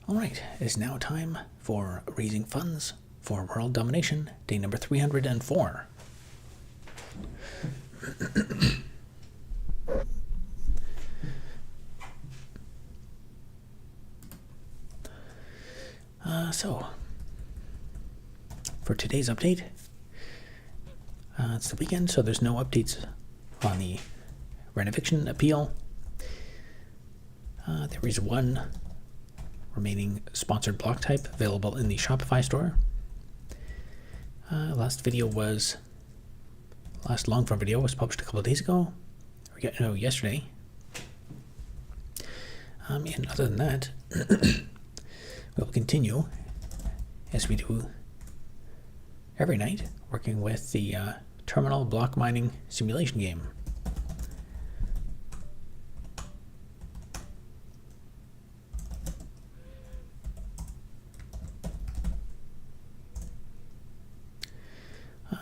Alright, it is now time for raising funds for world domination, day number 304. So, for today's update, it's the weekend, so there's no updates on the rent eviction appeal. There is one remaining sponsored block type available in the Shopify store. Last long form video was published a couple of days ago, or yesterday. And other than that, we'll continue as we do every night, working with the terminal block mining simulation game.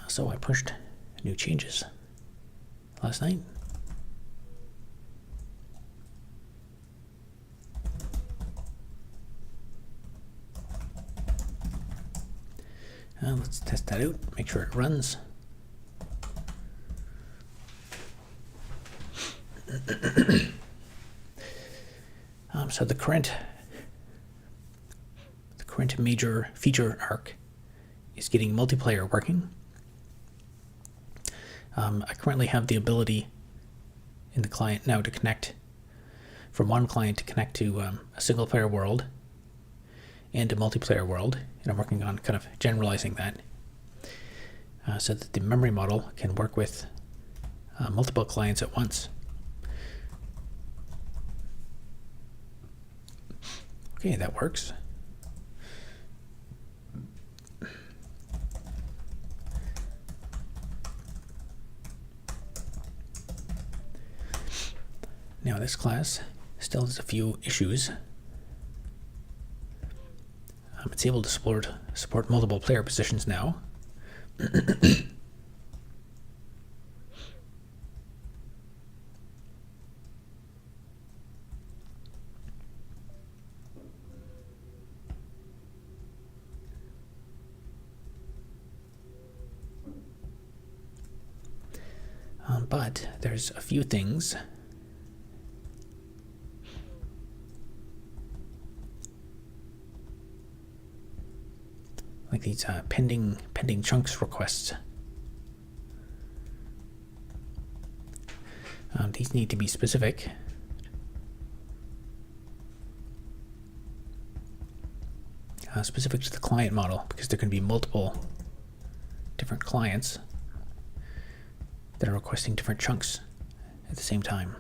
So I pushed new changes last night. Let's test that out, make sure it runs. So the current major feature arc is getting multiplayer working. I currently have the ability in the client now to connect from one client to connect to a single player world and a multiplayer world, and I'm working on kind of generalizing that so that the memory model can work with multiple clients at once. Okay, that works. Now this class still has a few issues. It's able to support multiple player positions now. But there's a few things like these pending chunks requests. These need to be specific. Specific to the client model, because there can be multiple different clients that are requesting different chunks at the same time.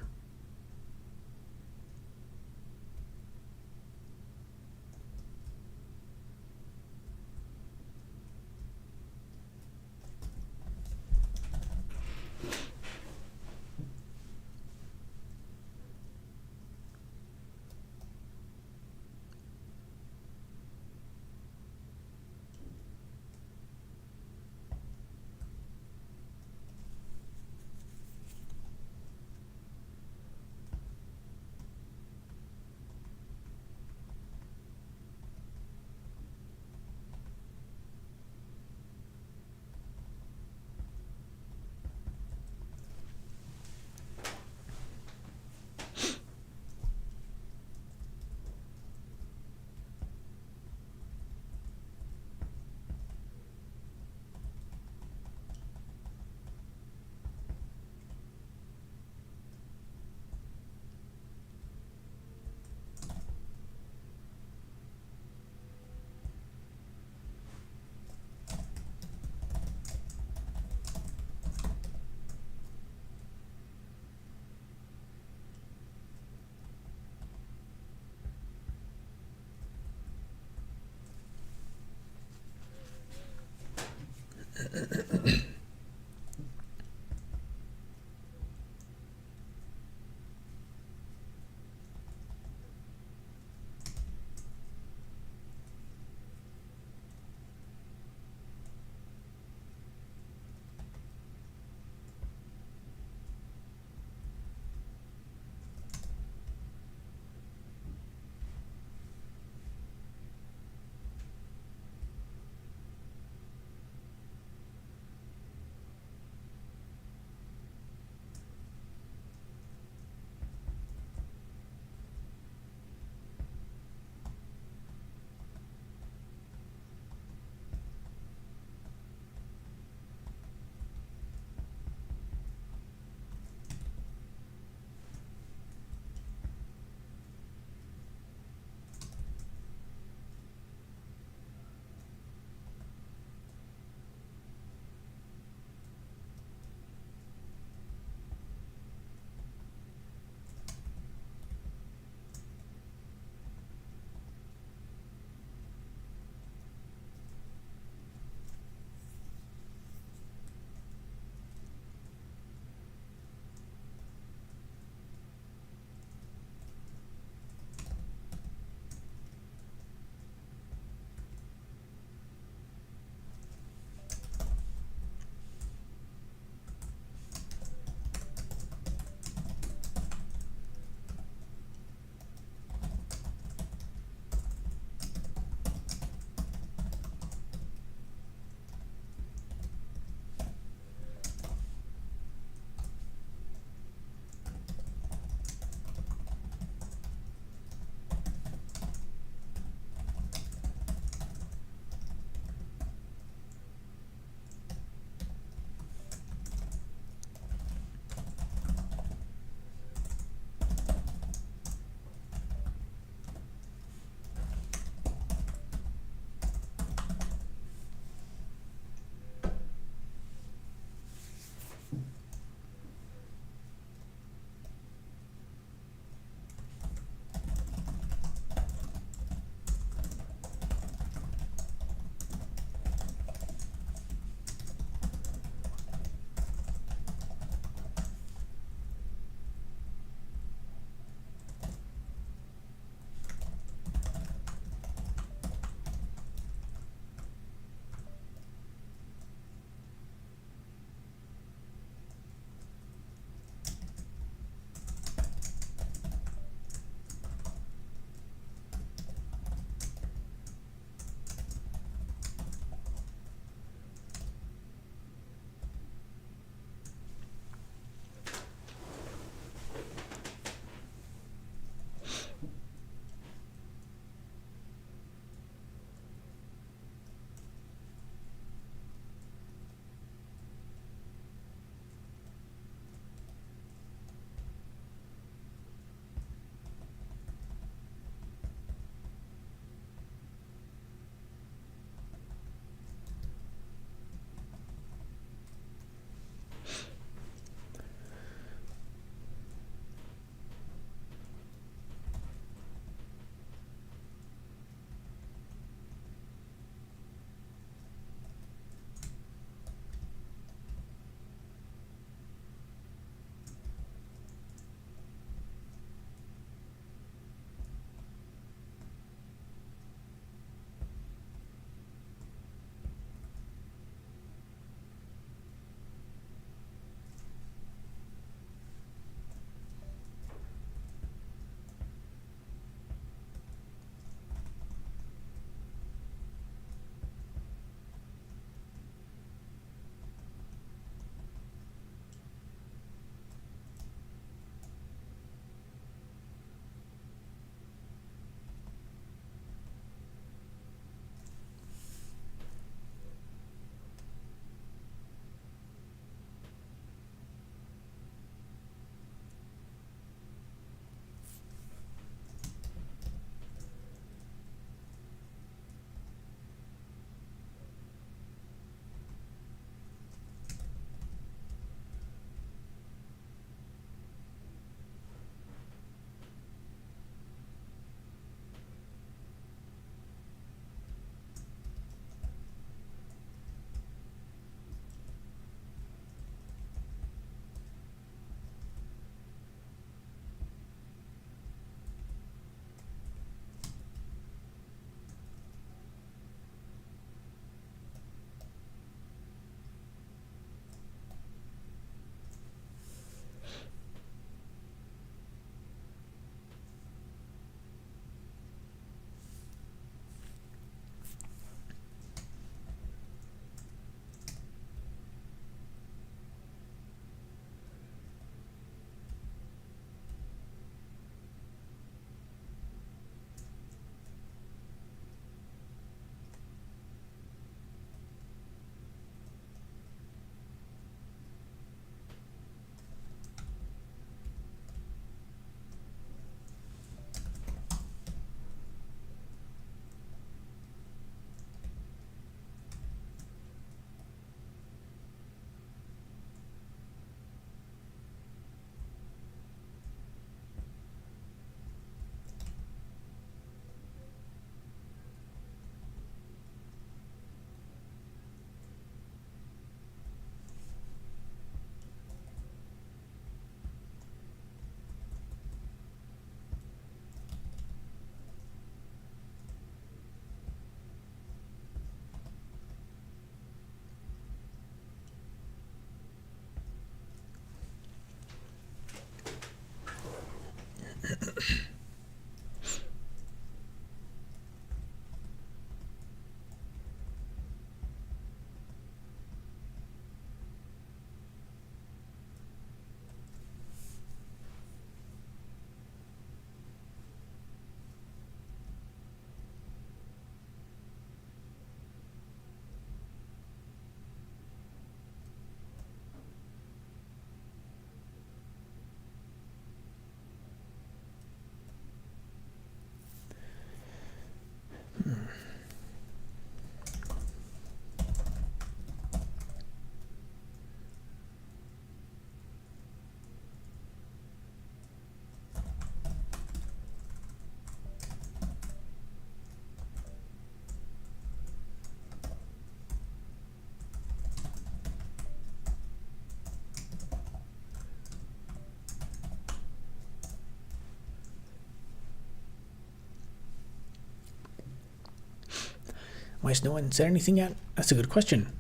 Why has no one said anything yet? That's a good question.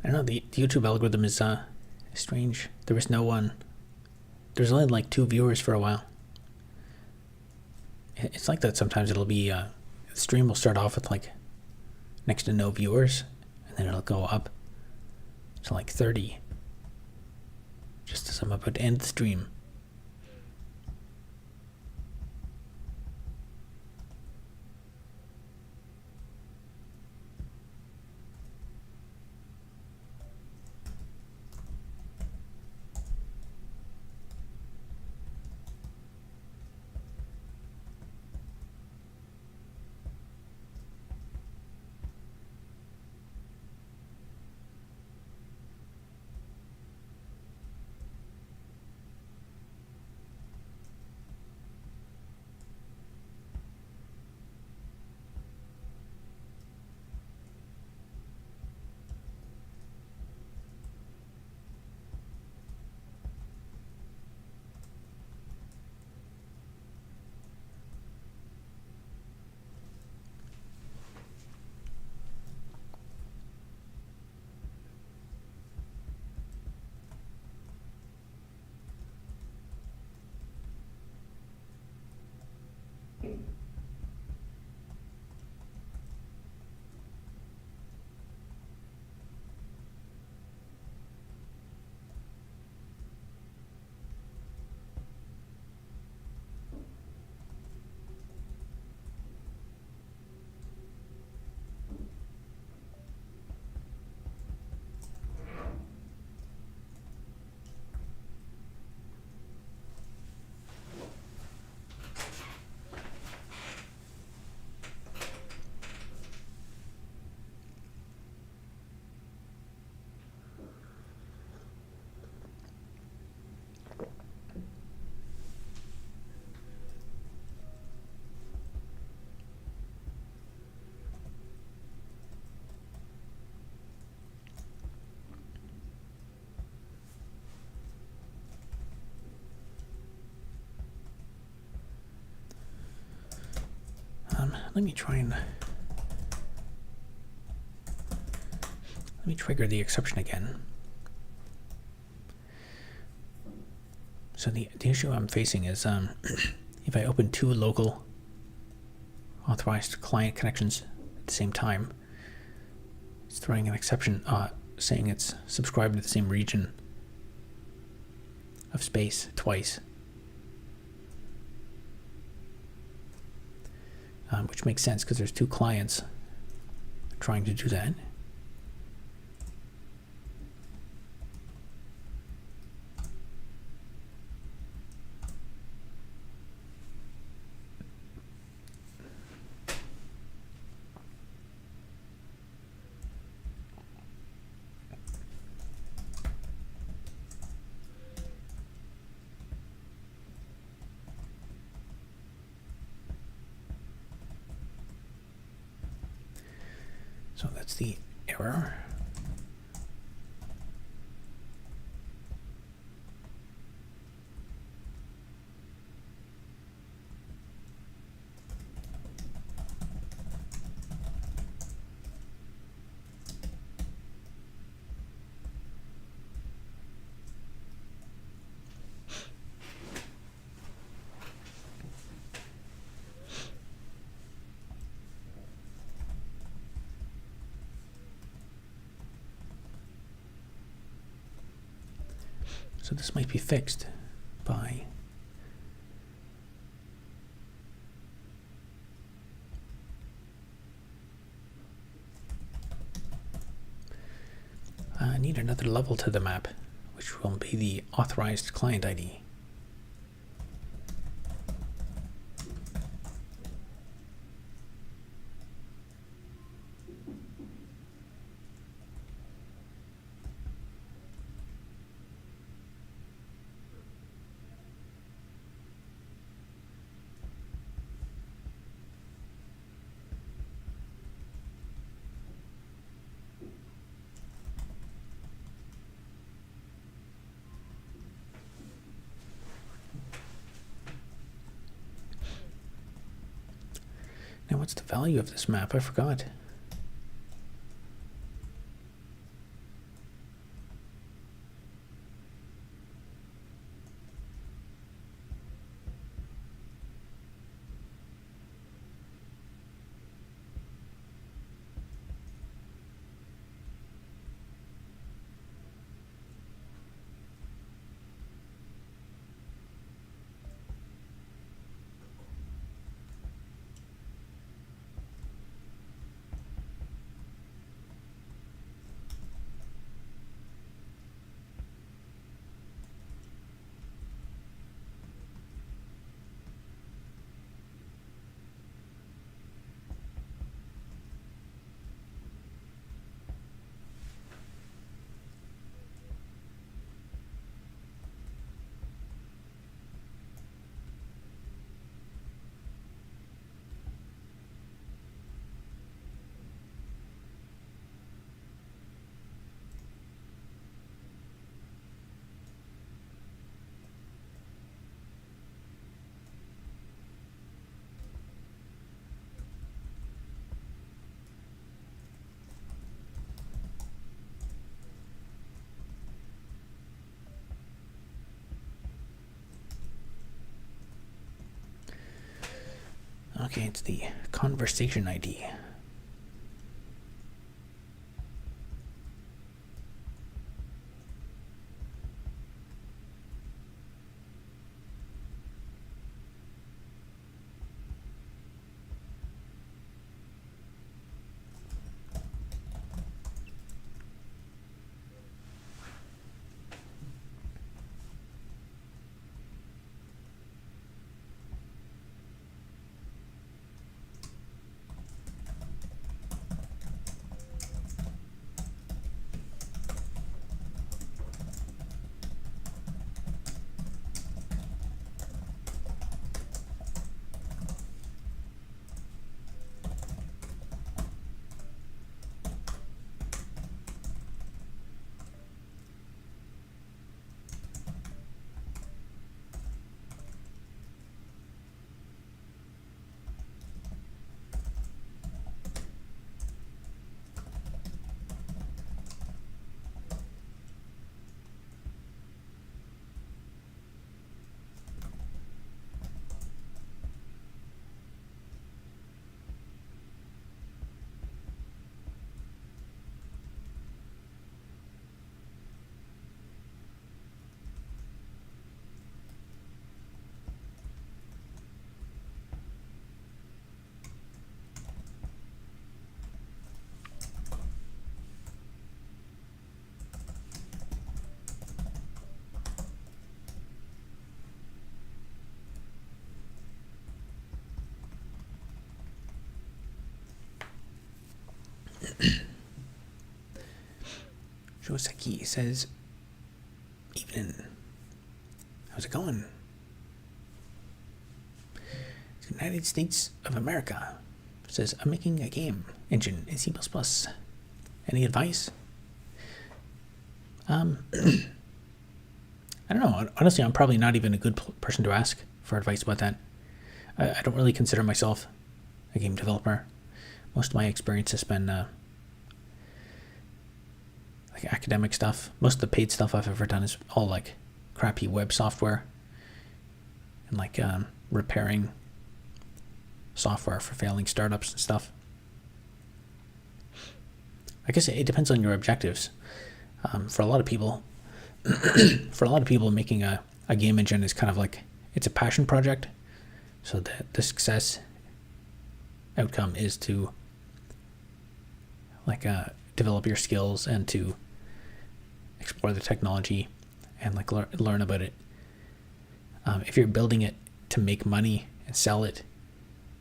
I don't know, the YouTube algorithm is strange. There was no one. There's only like 2 viewers for a while. It's like that sometimes. It'll be the stream will start off with like next to no viewers, and then it'll go up to like 30 just as I'm about to end the stream. Let me try and let me trigger the exception again. So the issue I'm facing is if I open 2 local authorized client connections at the same time, it's throwing an exception saying it's subscribed to the same region of space twice. Which makes sense because there's 2 clients trying to do that. So that's the error. So this might be fixed by I need another level to the map, which will be the authorized client ID. Now, what's the value of this map? I forgot. Okay, it's the conversation ID. Joseki says, evening. How's it going? United States of America says, I'm making a game engine in C++. Any advice? I don't know. Honestly, I'm probably not even a good person to ask for advice about that. I don't really consider myself a game developer. Most of my experience has been like academic stuff. Most of the paid stuff I've ever done is all like crappy web software and like repairing software for failing startups and stuff. I guess it depends on your objectives. For a lot of people, making a game engine is kind of like, it's a passion project. So the success outcome is to like develop your skills and to explore the technology and like learn about it. If you're building it to make money and sell it,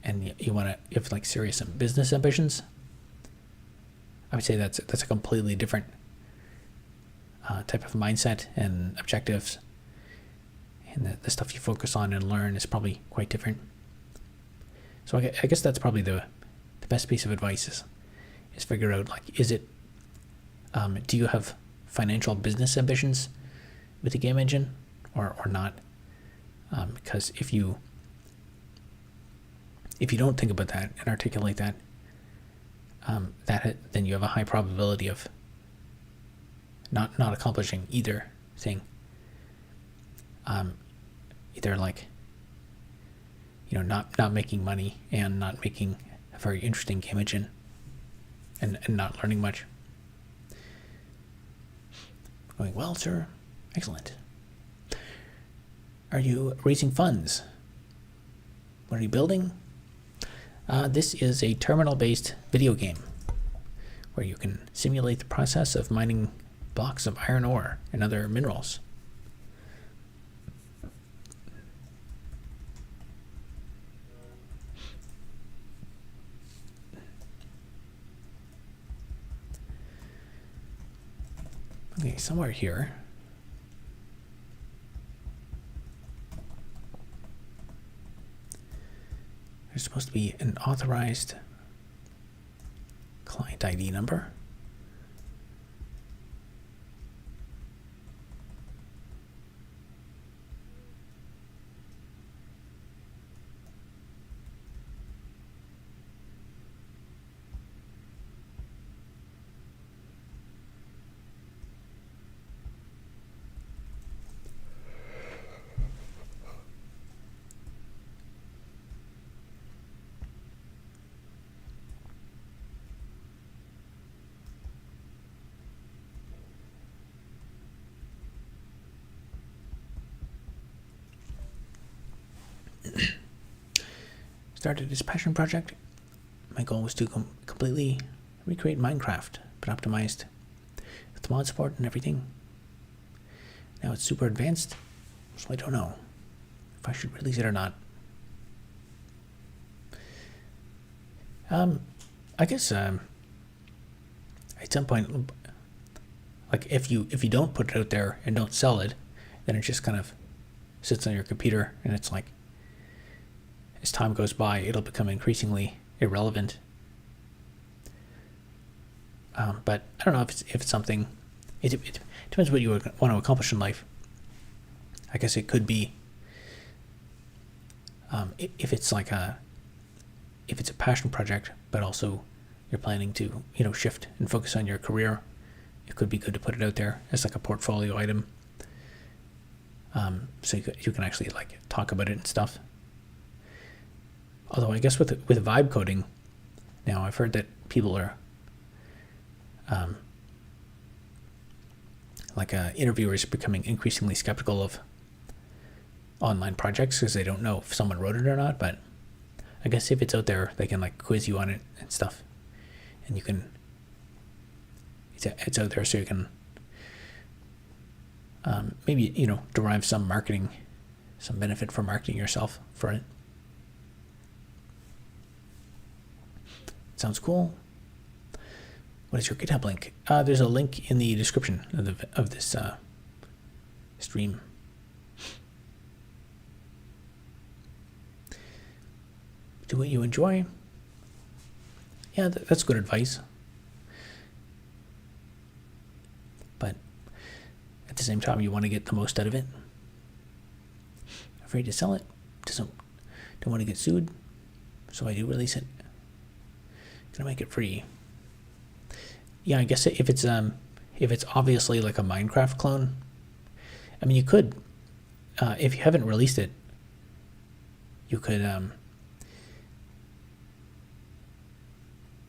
and you have like serious business ambitions, I would say that's a completely different type of mindset and objectives, and the stuff you focus on and learn is probably quite different. So I guess that's probably the best piece of advice is figure out, like, is it do you have financial business ambitions with the game engine or not? Because if you if you don't think about that and articulate that, then you have a high probability of not accomplishing either thing. Either like, not making money and not making a very interesting game engine, and not learning much. Going, well, sir, excellent. Are you raising funds? What are you building? This is a terminal-based video game where you can simulate the process of mining blocks of iron ore and other minerals. Okay, somewhere here. There's supposed to be an authorized client ID number. Started this passion project. My goal was to completely recreate Minecraft, but optimized with mod support and everything. Now it's super advanced, so I don't know if I should release it or not. I guess at some point, like if you don't put it out there and don't sell it, then it just kind of sits on your computer, and it's like, as time goes by, it'll become increasingly irrelevant. But I don't know if it's something. It depends what you want to accomplish in life. I guess it could be if it's a passion project, but also you're planning to shift and focus on your career. It could be good to put it out there as like a portfolio item, so you can actually like talk about it and stuff. Although I guess with vibe coding, now I've heard that people are, interviewers are becoming increasingly skeptical of online projects because they don't know if someone wrote it or not. But I guess if it's out there, they can like quiz you on it and stuff, and you can. It's out there, so you can maybe derive some benefit from marketing yourself for it. Sounds cool. What is your GitHub link? There's a link in the description of this stream. Do what you enjoy. Yeah, that's good advice. But at the same time, you want to get the most out of it. Afraid to sell it. Don't want to get sued. So I do release it. Gonna make it free. Yeah, I guess if it's obviously like a Minecraft clone, I mean, you could, if you haven't released it, you could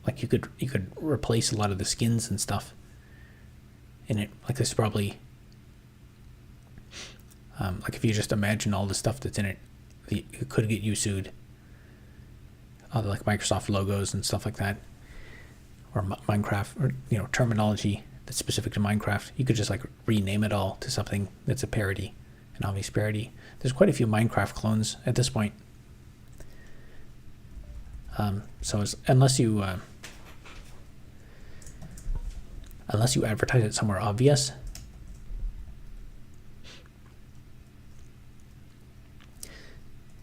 you could replace a lot of the skins and stuff in it. Like this probably, like if you just imagine all the stuff that's in it, it could get you sued. Like Microsoft logos and stuff like that, or Minecraft, or terminology that's specific to Minecraft. You could just like rename it all to something that's a parody, an obvious parody. There's quite a few Minecraft clones at this point. So unless you advertise it somewhere obvious,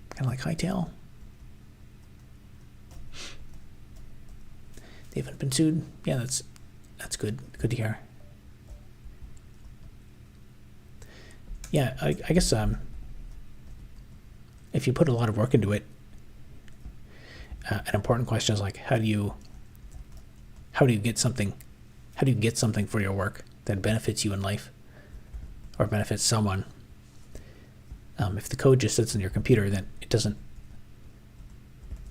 kind of like Hightail. They haven't been sued. Yeah, that's good. Good to hear. Yeah, I guess if you put a lot of work into it, an important question is like, how do you get something for your work that benefits you in life or benefits someone? If the code just sits on your computer, then it doesn't,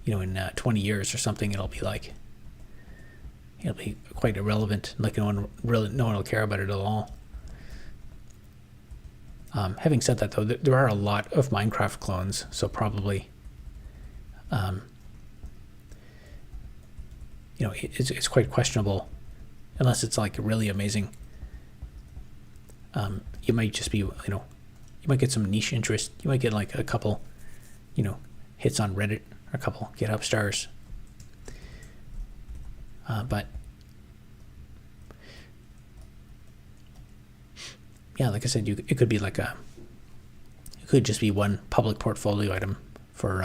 in 20 years or something, it'll be quite irrelevant. Like no one will care about it at all. Having said that, though, there are a lot of Minecraft clones, so probably, it's quite questionable, unless it's like really amazing. You might just be, you might get some niche interest. You might get like a couple, hits on Reddit, or a couple GitHub stars. But yeah, like I said, it could be it could just be one public portfolio item for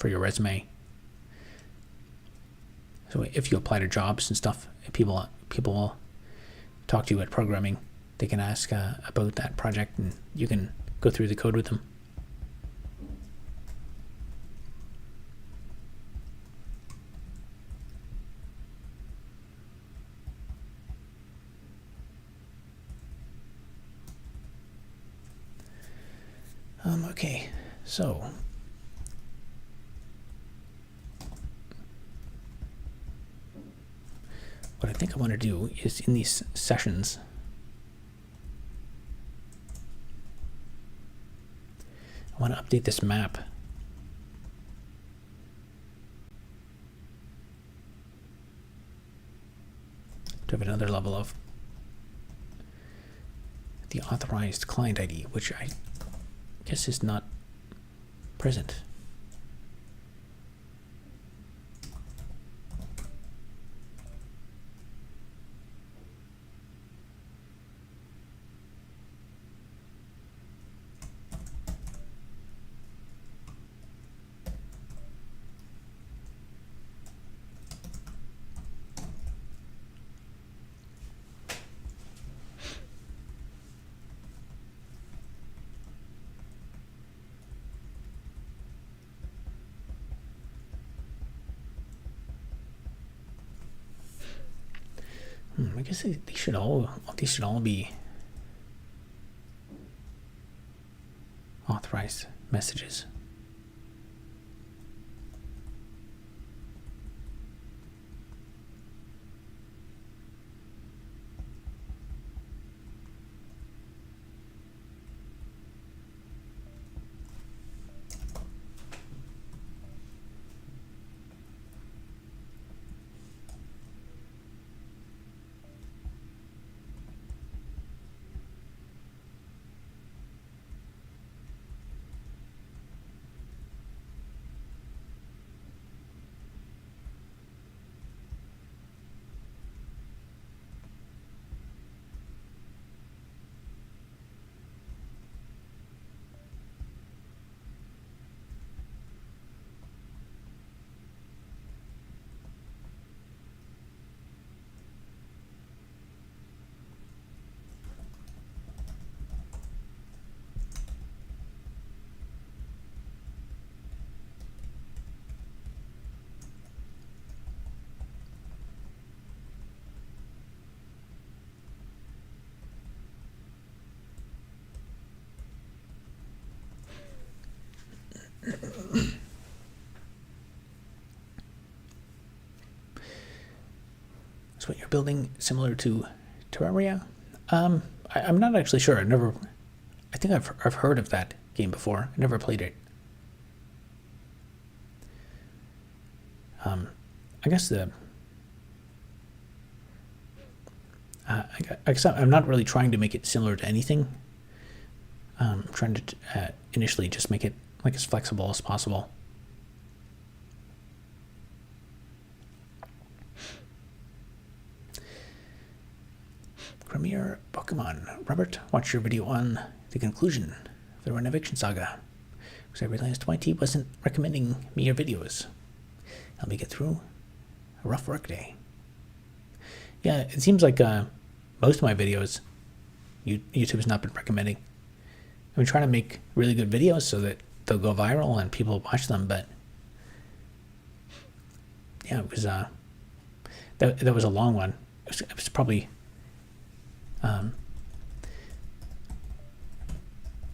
your resume. So if you apply to jobs and stuff, people will talk to you at programming. They can ask about that project, and you can go through the code with them. Okay, so what I think I want to do is, in these sessions, I want to update this map. To have another level of the authorized client ID, which I guess is not present. I guess these should all be authorized messages. So what you're building similar to Terraria? I'm not actually sure. I think I've heard of that game before. I never played it. I guess I guess I'm not really trying to make it similar to anything. I'm trying to initially just make it like as flexible as possible. Premier Pokemon. Robert, watch your video on the conclusion of the Run Eviction Saga, because I realized YT wasn't recommending me your videos. Help me get through a rough work day. Yeah, it seems like most of my videos, YouTube has not been recommending. I've been trying to make really good videos so that they'll go viral and people watch them, but yeah, it was that was a long one. It was probably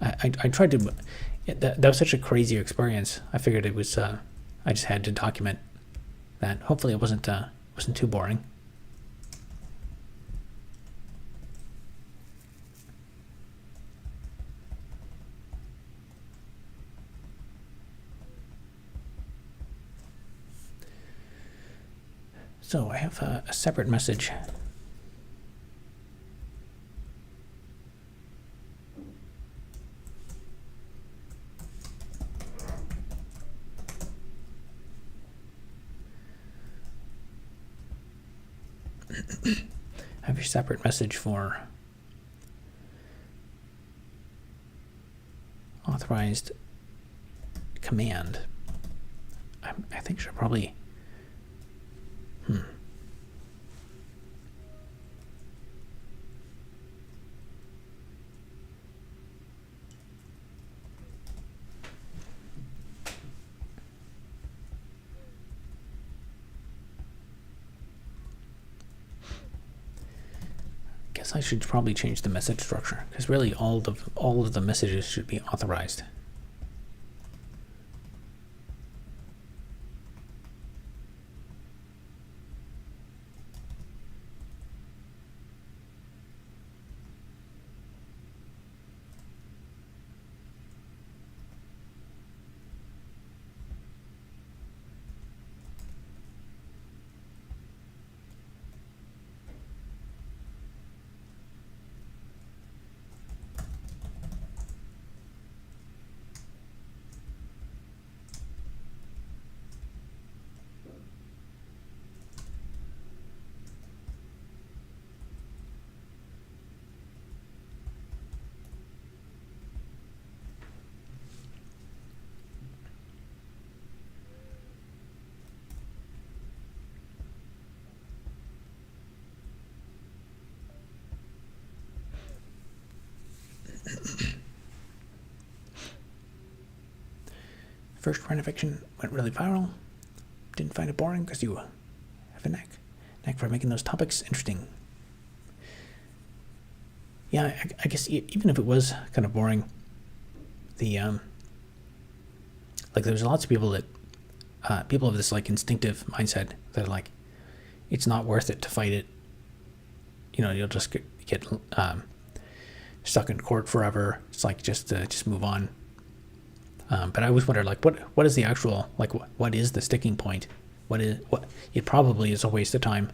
I tried to. That was such a crazy experience. I figured it was. I just had to document that. Hopefully, it wasn't too boring. So I have a separate message. I have a separate message for authorized command. I think should probably. Guess I should probably change the message structure, because really all of the messages should be authorized. First Rhino Fiction went really viral. Didn't find it boring because you have a knack for making those topics interesting. Yeah, I guess even if it was kind of boring, the like there's lots of people that people have this like instinctive mindset that like it's not worth it to fight it. You know, you'll just get stuck in court forever. It's like just move on. But I always wonder, like, what is the actual, like, what is the sticking point? What it probably is a waste of time.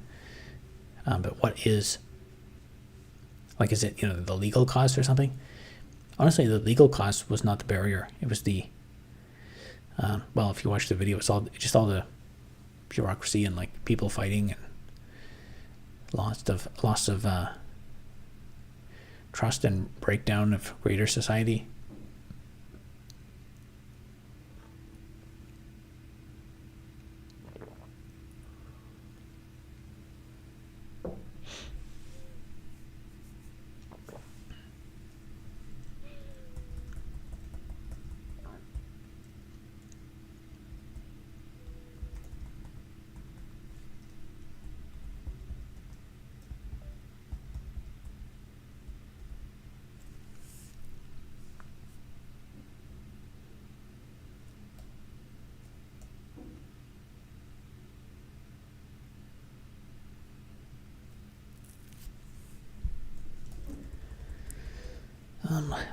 But what is, like, is it, the legal cost or something? Honestly, the legal cost was not the barrier. It was the, well, if you watch the video, it's just all the bureaucracy and like people fighting and loss of trust and breakdown of greater society.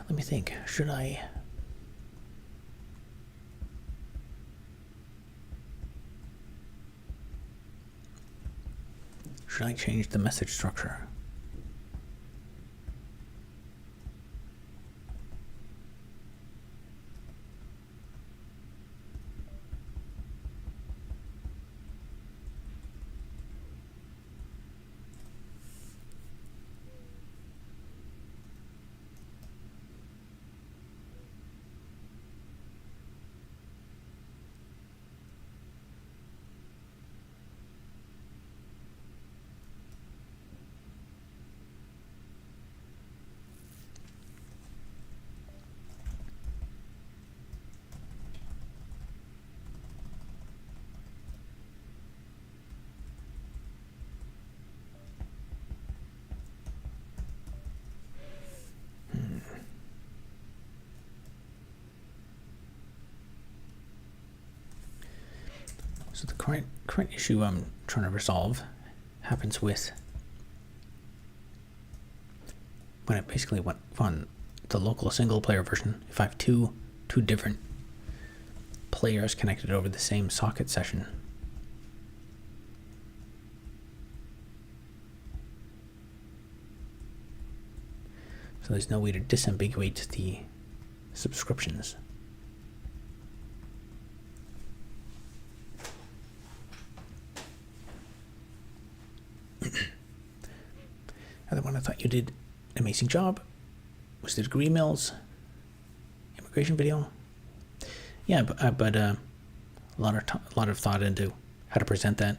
Let me think. Should I change the message structure? current issue I'm trying to resolve happens with when it basically went on the local single player version. If I have two different players connected over the same socket session, so there's no way to disambiguate the subscriptions. Other one, I thought you did an amazing job was the degree mills immigration video. Yeah, but a lot of thought into how to present that.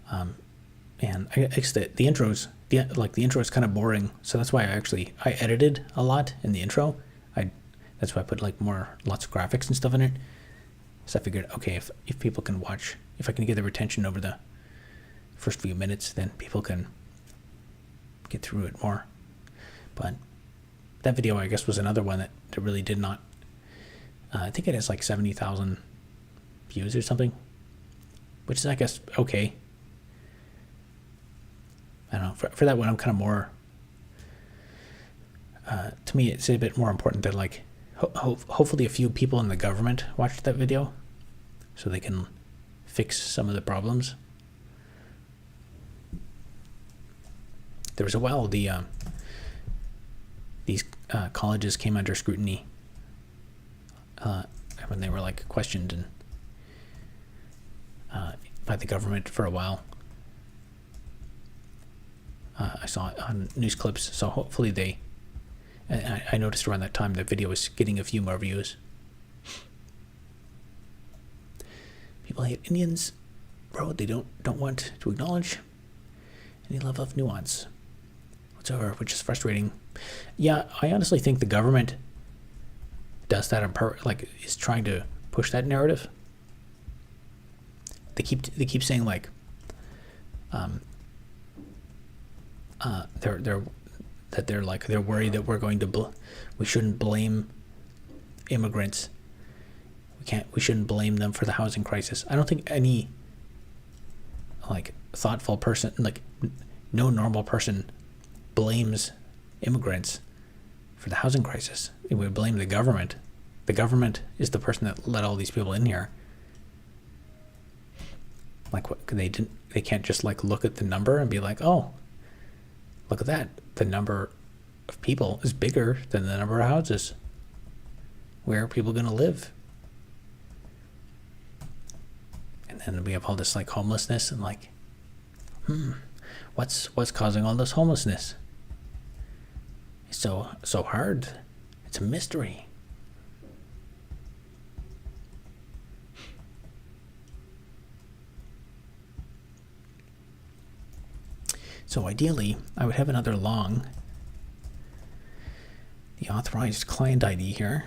And I guess the intros, the intro is kind of boring, so that's why I edited a lot in the intro. That's why I put lots of graphics and stuff in it. So I figured, okay, if people can watch, if I can get their attention over the first few minutes, then people can get through it more. But that video, I guess, was another one that really did not. I think it has like 70,000 views or something, which is, I guess, okay. I don't know. For that one, I'm kind of more. To me, it's a bit more important that hopefully a few people in the government watched that video, so they can fix some of the problems. There was a while these colleges came under scrutiny when they were questioned and by the government for a while. I saw it on news clips, so hopefully I noticed around that time the video was getting a few more views. People hate Indians, bro. They don't want to acknowledge any level of nuance whatsoever, which is frustrating. Yeah, I honestly think the government does that is trying to push that narrative. They keep saying they're worried that we shouldn't blame immigrants. We shouldn't blame them for the housing crisis. I don't think any thoughtful person, no normal person, blames immigrants for the housing crisis. We would blame the government. The government is the person that let all these people in here. They can't just look at the number and be like, oh, look at that. The number of people is bigger than the number of houses. Where are people going to live? And then we have all this homelessness and what's causing all this homelessness? It's so hard. It's a mystery. So ideally, I would have another the authorized client ID here.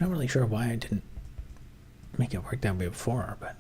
Not really sure why I didn't make it work that way before, but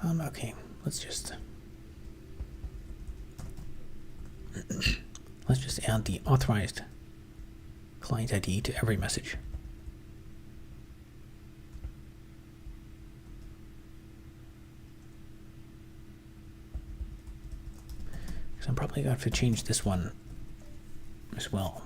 Okay, let's just let's just add the authorized client ID to every message. So I'm probably going to have to change this one as well.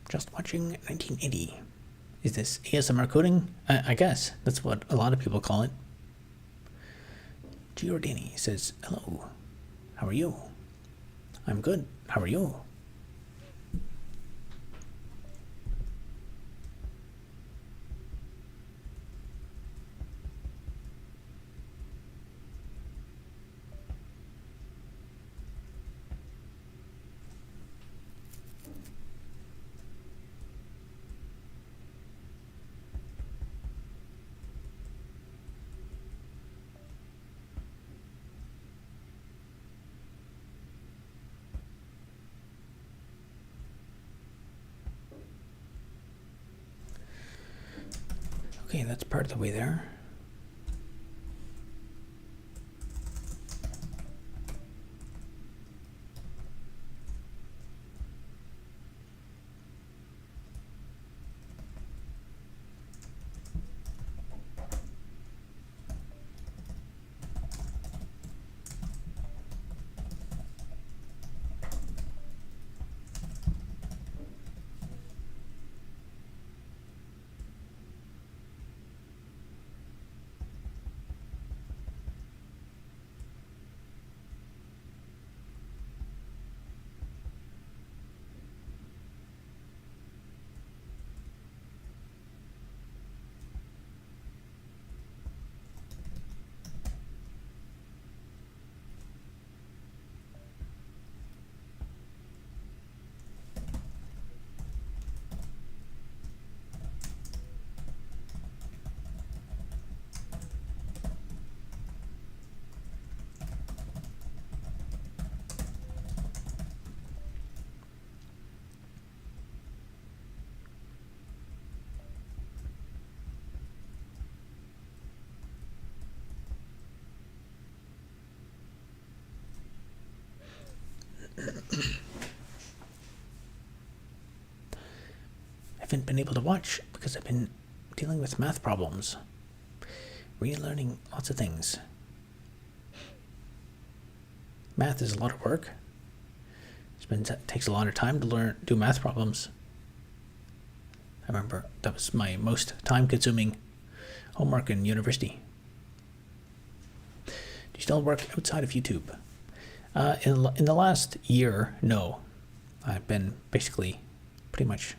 Just watching 1980. Is this ASMR coding? I guess that's what a lot of people call it. Giordani says, hello, how are you? I'm good, how are you? Okay, that's part of the way there. I haven't been able to watch because I've been dealing with math problems, relearning lots of things. Math is a lot of work. Takes a lot of time to do math problems. I remember that was my most time-consuming homework in university. Do you still work outside of YouTube? In the last year, no. I've been basically pretty much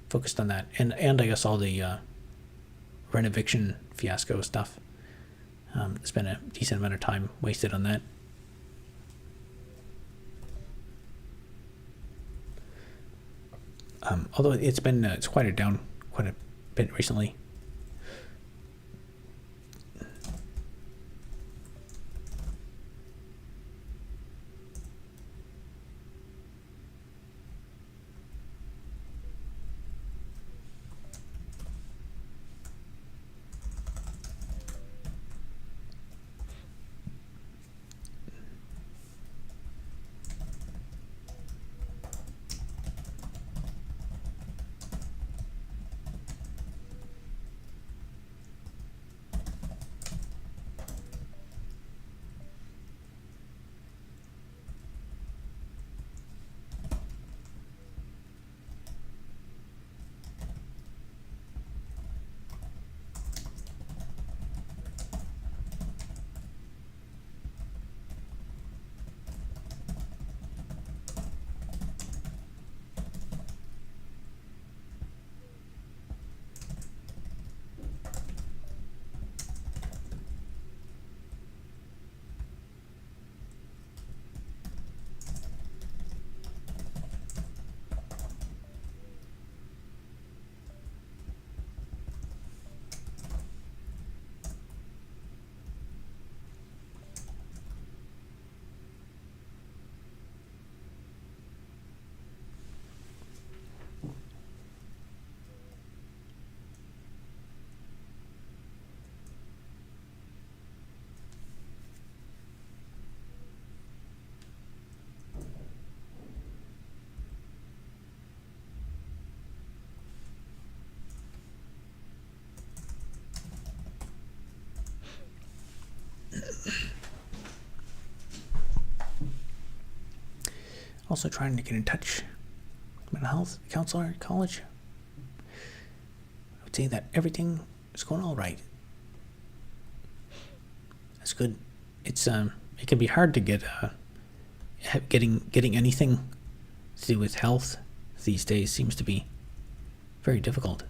focused on that, and I guess all the Renoviction fiasco stuff. There's been a decent amount of time wasted on that. although it's quieted down quite a bit recently. Also trying to get in touch with mental health counselor at college. I would say that everything is going all right. That's good. It's it can be hard to get getting anything to do with health these days. Seems to be very difficult.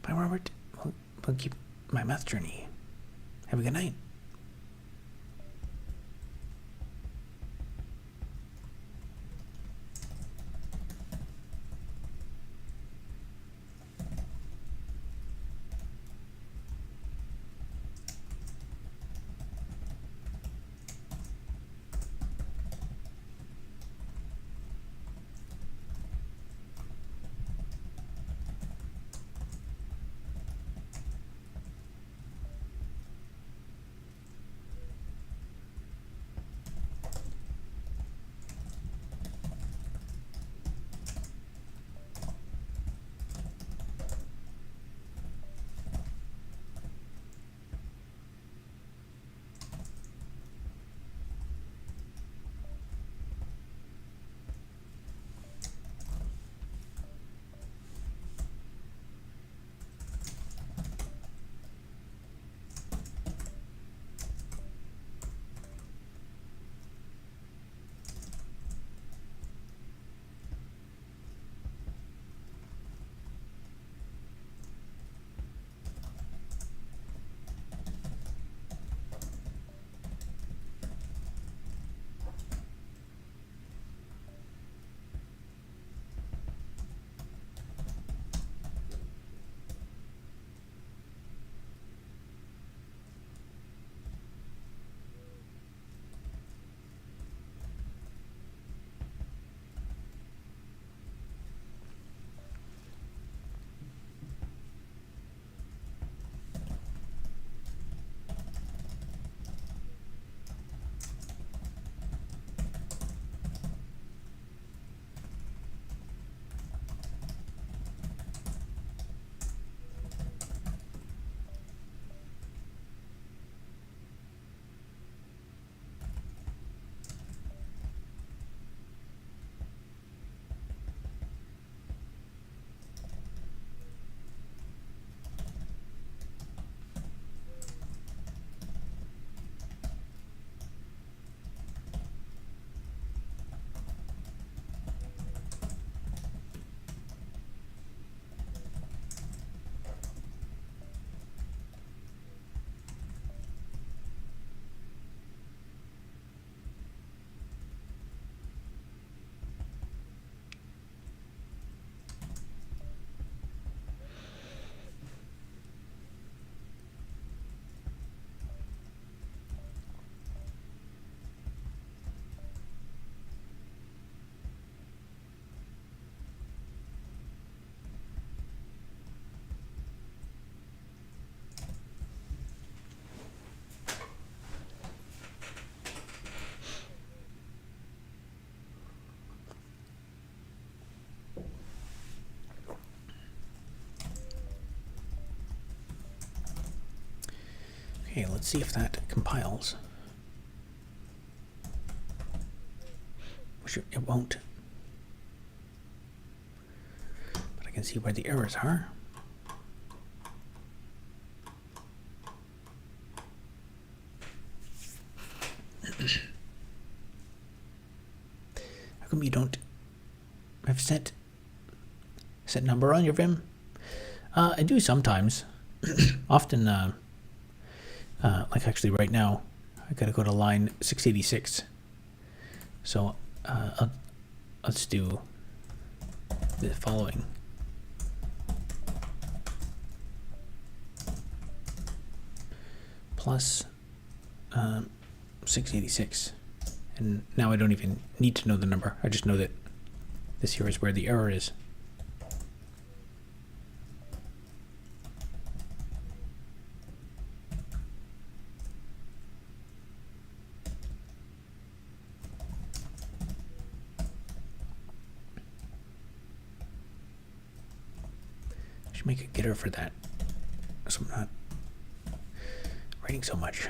Bye, Robert. We'll keep my math journey. Have a good night. Okay, let's see if that compiles. Which it won't. But I can see where the errors are. How come you don't have set number on your Vim? I do sometimes. Often, like actually right now, I gotta go to line 686. So let's do the following. Plus 686. And now I don't even need to know the number. I just know that this here is where the error is. I should make a getter for that, so I'm not writing so much.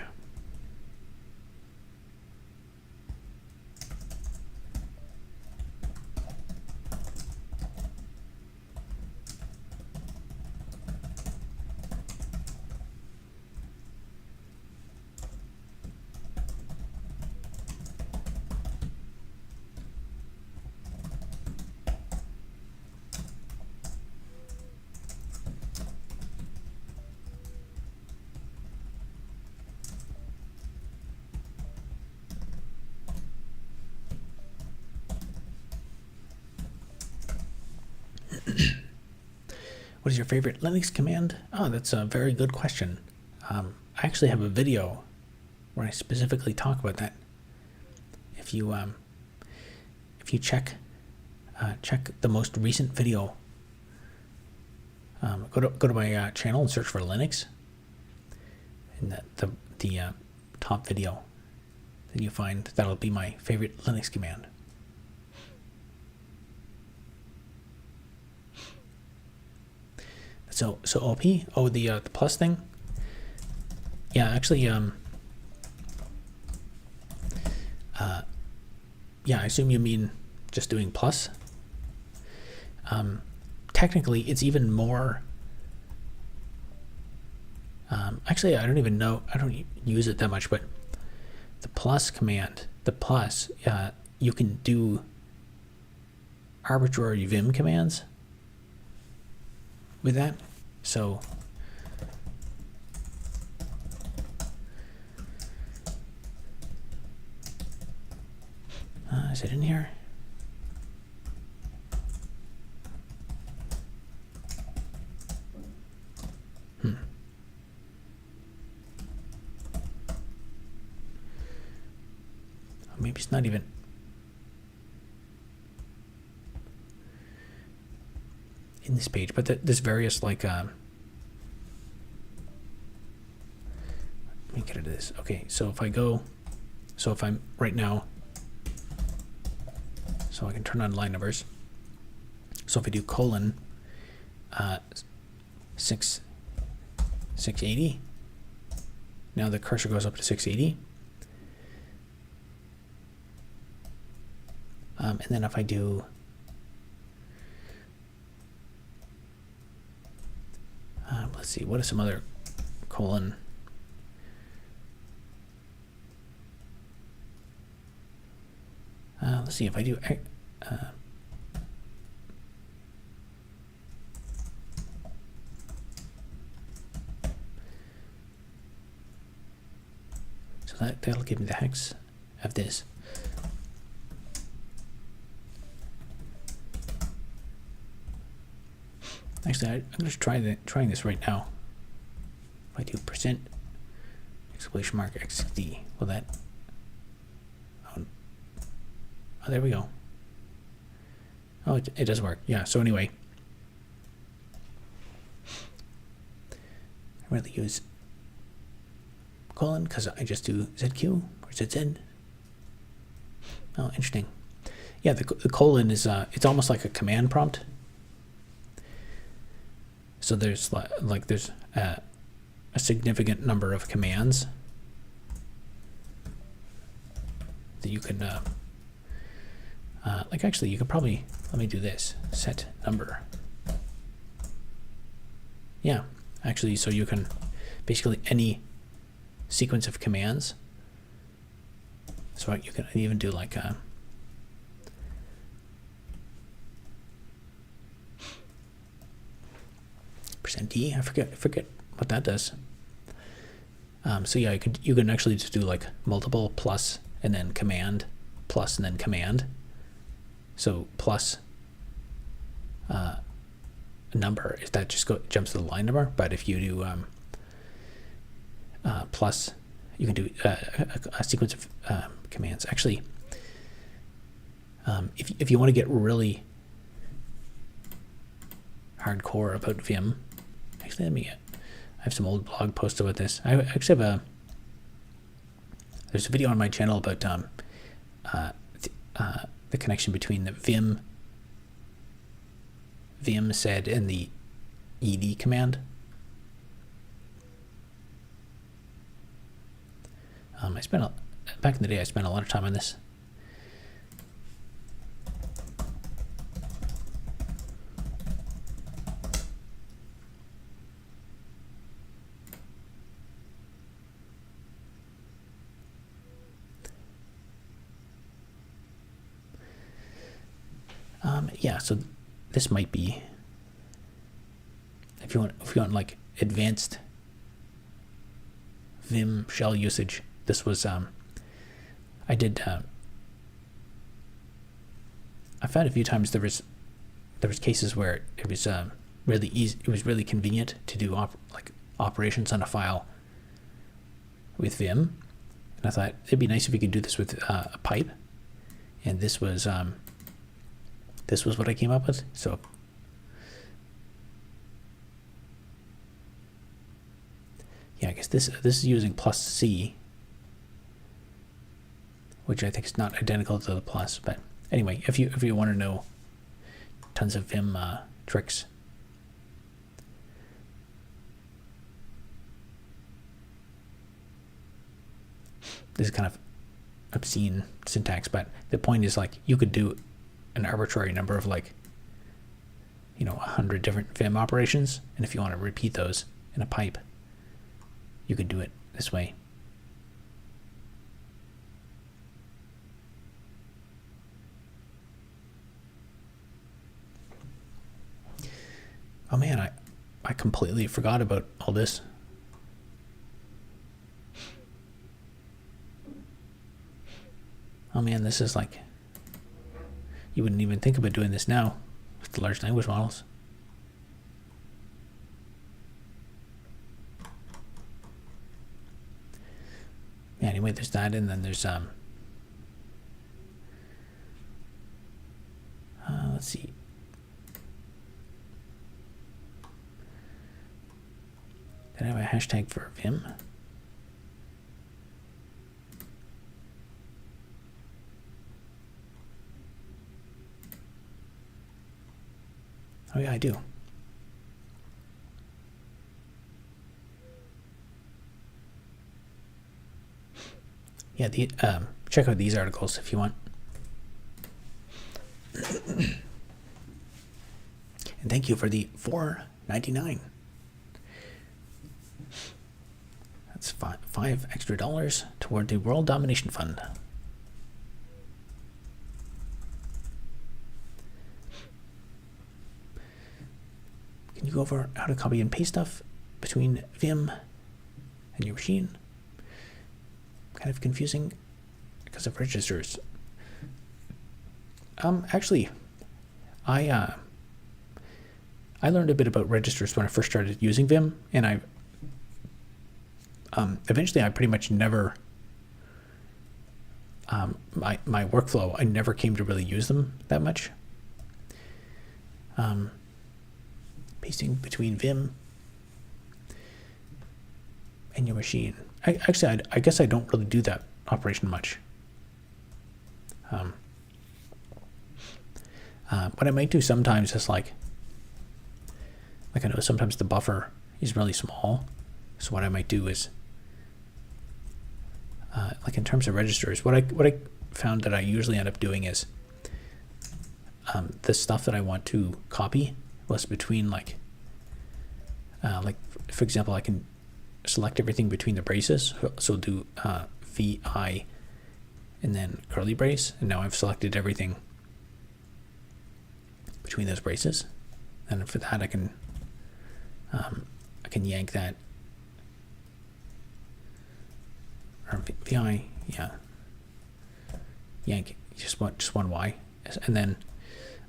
What is your favorite Linux command? Oh, that's a very good question. I actually have a video where I specifically talk about that. If you check the most recent video, go to my channel and search for Linux, and the top video, then you find that'll be my favorite Linux command. So OP, the plus thing. Yeah, actually, yeah, I assume you mean just doing plus. Technically, it's even more. Actually, I don't even know. I don't use it that much, but the plus command, you can do arbitrary Vim commands with that. So is it in here? Maybe it's not even. In this page, but there's various like let me get into this. Okay, so if I'm right now, so I can turn on line numbers. So if I do colon 680, now the cursor goes up to 680. And then if I do let's see, what is some other colon? Let's see if I do. So that'll give me the hex of this. Actually, I'm just trying this right now. If I do %! XD, will that? Oh, there we go. Oh, it does work. Yeah. So anyway, I really use colon because I just do ZQ or ZZ. Oh, interesting. Yeah, the colon is it's almost like a command prompt. So there's a significant number of commands that you can, like actually you could probably, let me do this, set number. Yeah, actually, so you can basically any sequence of commands. So you can even do like %d. I forget what that does. So yeah, you can actually just do like multiple plus and then command plus and then command. So plus a number, is that just jumps to the line number. But if you do plus, you can do a sequence of commands. Actually, if you want to get really hardcore about Vim, actually I have some old blog posts about this. I actually have there's a video on my channel about the connection between the Vim sed and the ed command. Back in the day I spent a lot of time on this. Yeah, so this might be, if you want like advanced Vim shell usage. This was I found a few times there was cases where it was really easy. It was really convenient to do operations on a file with Vim, and I thought it'd be nice if we could do this with a pipe. And this was what I came up with. So yeah, I guess this is using plus C, which I think is not identical to the plus. But anyway, if you want to know tons of Vim tricks, this is kind of obscene syntax, but the point is, like, you could do an arbitrary number of 100 different Vim operations, and if you want to repeat those in a pipe, you could do it this way. Oh man, I completely forgot about all this. Oh man, this is like, you wouldn't even think about doing this now with the large language models. Yeah, anyway, there's that, and then there's let's see. Did I have a hashtag for Vim? Oh yeah, I do. Yeah, check out these articles if you want. And thank you for the $4.99. That's $5 extra toward the World Domination Fund. Can you go over how to copy and paste stuff between Vim and your machine? Kind of confusing because of registers. Actually, I learned a bit about registers when I first started using Vim, and eventually I pretty much never, my workflow, I never came to really use them that much. Pasting between Vim and your machine. I guess I don't really do that operation much. What I might do sometimes is like I know sometimes the buffer is really small, So what I might do is, like in terms of registers, what I found that I usually end up doing is the stuff that I want to copy was between like for example, I can select everything between the braces. So do VI and then curly brace, and now I've selected everything between those braces. And for that, I can yank that, or VI, yeah, yank just one Y, and then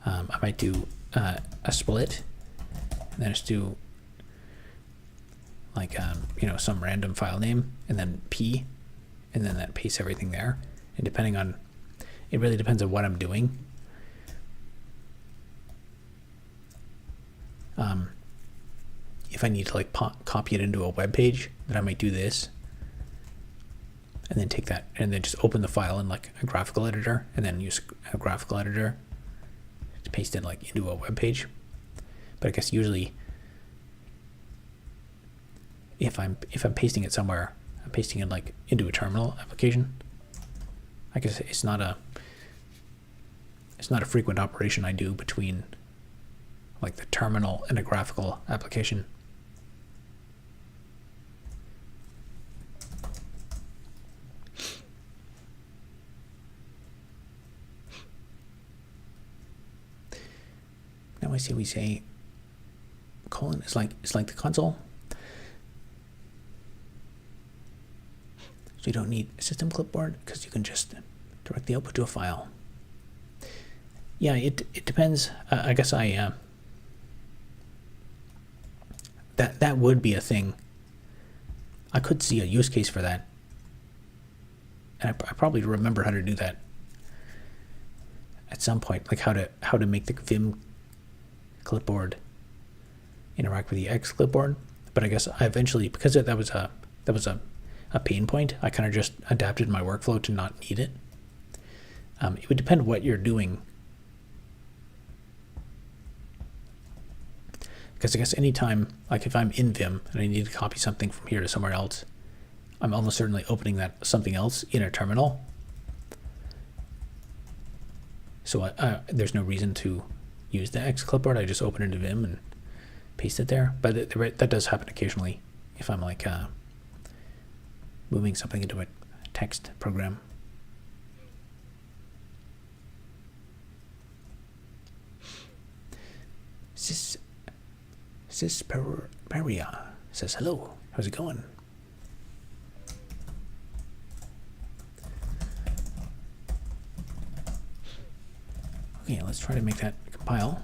I might do a split, and then just do like some random file name, and then P, and then that pastes everything there. And depending on, it really depends on what I'm doing. If I need to like copy it into a web page, then I might do this, and then take that and then just open the file in like a graphical editor, and then use a graphical editor to paste it like into a web page. But I guess usually if I'm pasting it somewhere, I'm pasting it like into a terminal application. I guess it's not a frequent operation I do between like the terminal and a graphical application. Now I see we say colon is like the console. So you don't need a system clipboard because you can just directly output to a file. Yeah, it depends. I guess that would be a thing. I could see a use case for that, and I probably remember how to do that at some point, like how to make the Vim clipboard interact with the X clipboard. But I guess I eventually, because that was a pain point, I kind of just adapted my workflow to not need it. It would depend what you're doing. Because I guess anytime, like if I'm in Vim and I need to copy something from here to somewhere else, I'm almost certainly opening that something else in a terminal. So there's no reason to use the X clipboard. I just open it in Vim and paste it there. But that does happen occasionally if I'm like moving something into a text program. Sisperia says hello. How's it going? Okay, let's try to make that compile.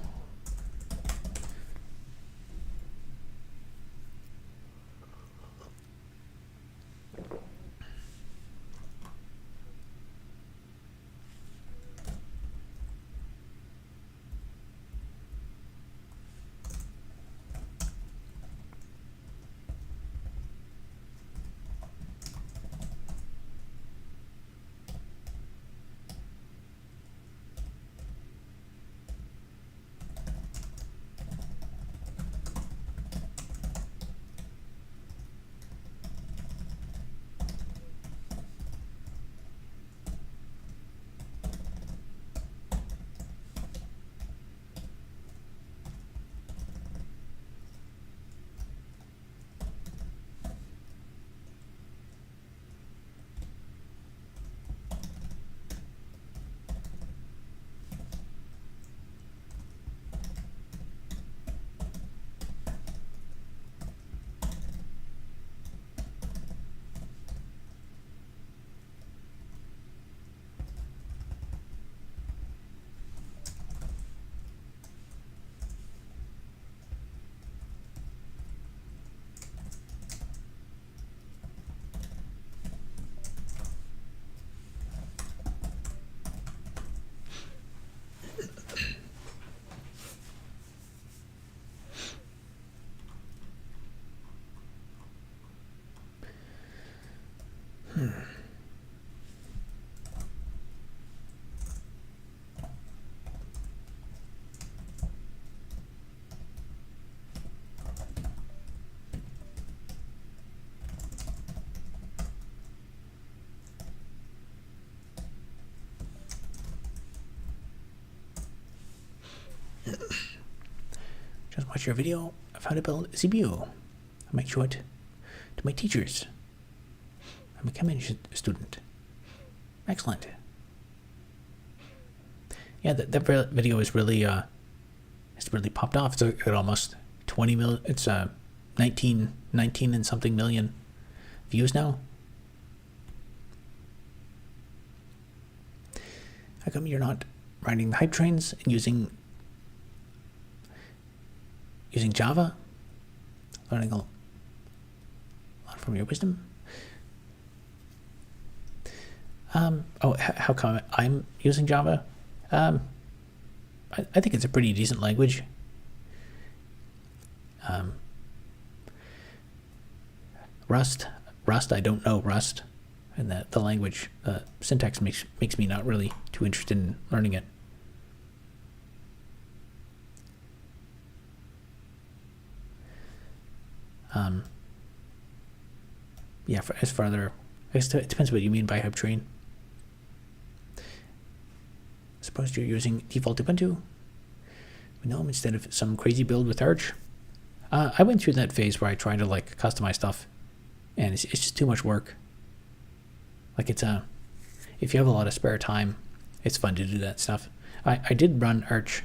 Just watched your video of how to build a CPU. I might show it to my teachers. I'm a chemistry student. Excellent. Yeah, that video is really it's really popped off. It's at almost 20 million. It's 19 and something million views now. How come you're not riding the hype trains and using Java? Learning a lot from your wisdom. How come I'm using Java? I think it's a pretty decent language. Rust, I don't know Rust, and the language syntax makes me not really too interested in learning it. Yeah, as further, I guess it depends what you mean by hype train. Suppose you're using default Ubuntu GNOME instead of some crazy build with Arch. I went through that phase where I tried to like customize stuff, and it's just too much work. Like if you have a lot of spare time, it's fun to do that stuff. I did run Arch.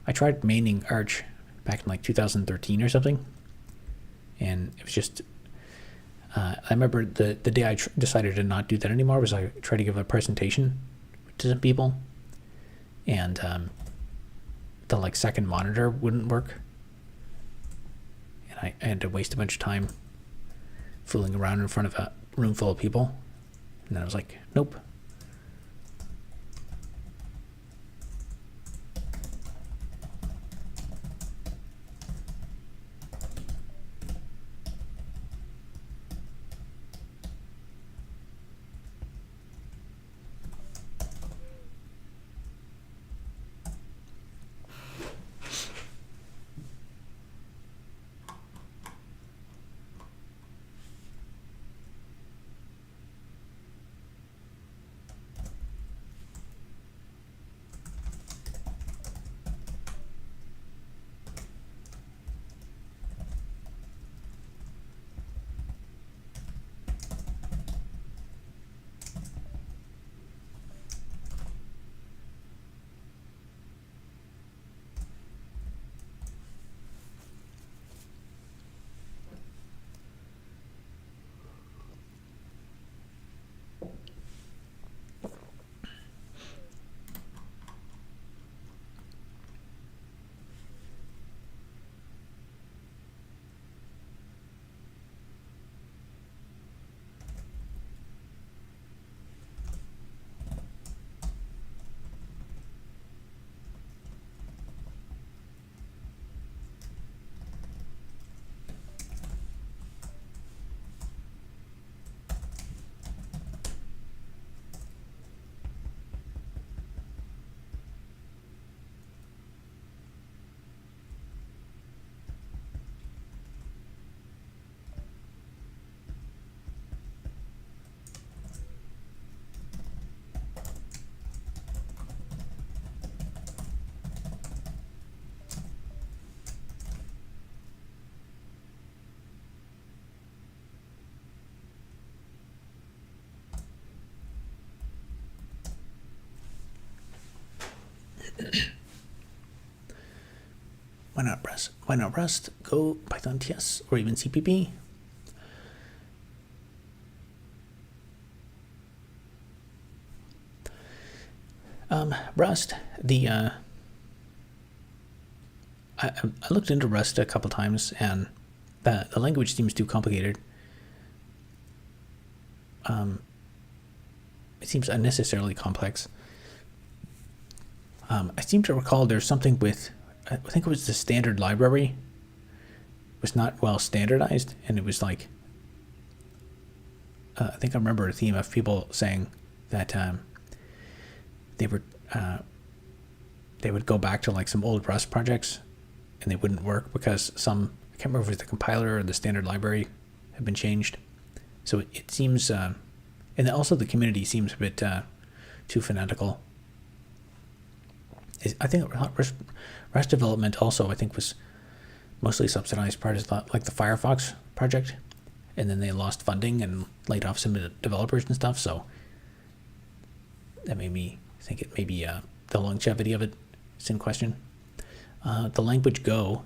I tried maining Arch back in like 2013 or something, and it was just. I remember the day I decided to not do that anymore was I tried to give a presentation to some people, and the like second monitor wouldn't work, and I had to waste a bunch of time fooling around in front of a room full of people, and then I was like, nope. Why not Rust? Why not Rust? Go, Python TS, or even CPP. Rust, I looked into Rust a couple times, and the language seems too complicated. It seems unnecessarily complex. I seem to recall there's something with, I think it was the standard library was not well standardized, and it was like, I think I remember a theme of people saying that they would go back to like some old Rust projects and they wouldn't work because some, I can't remember if it was the compiler or the standard library had been changed. So it seems, and also the community seems a bit too fanatical. I think Rust development also, I think, was mostly subsidized part of like the Firefox project, and then they lost funding and laid off some of the developers and stuff. So that made me think it maybe the longevity of it is in question. The language Go.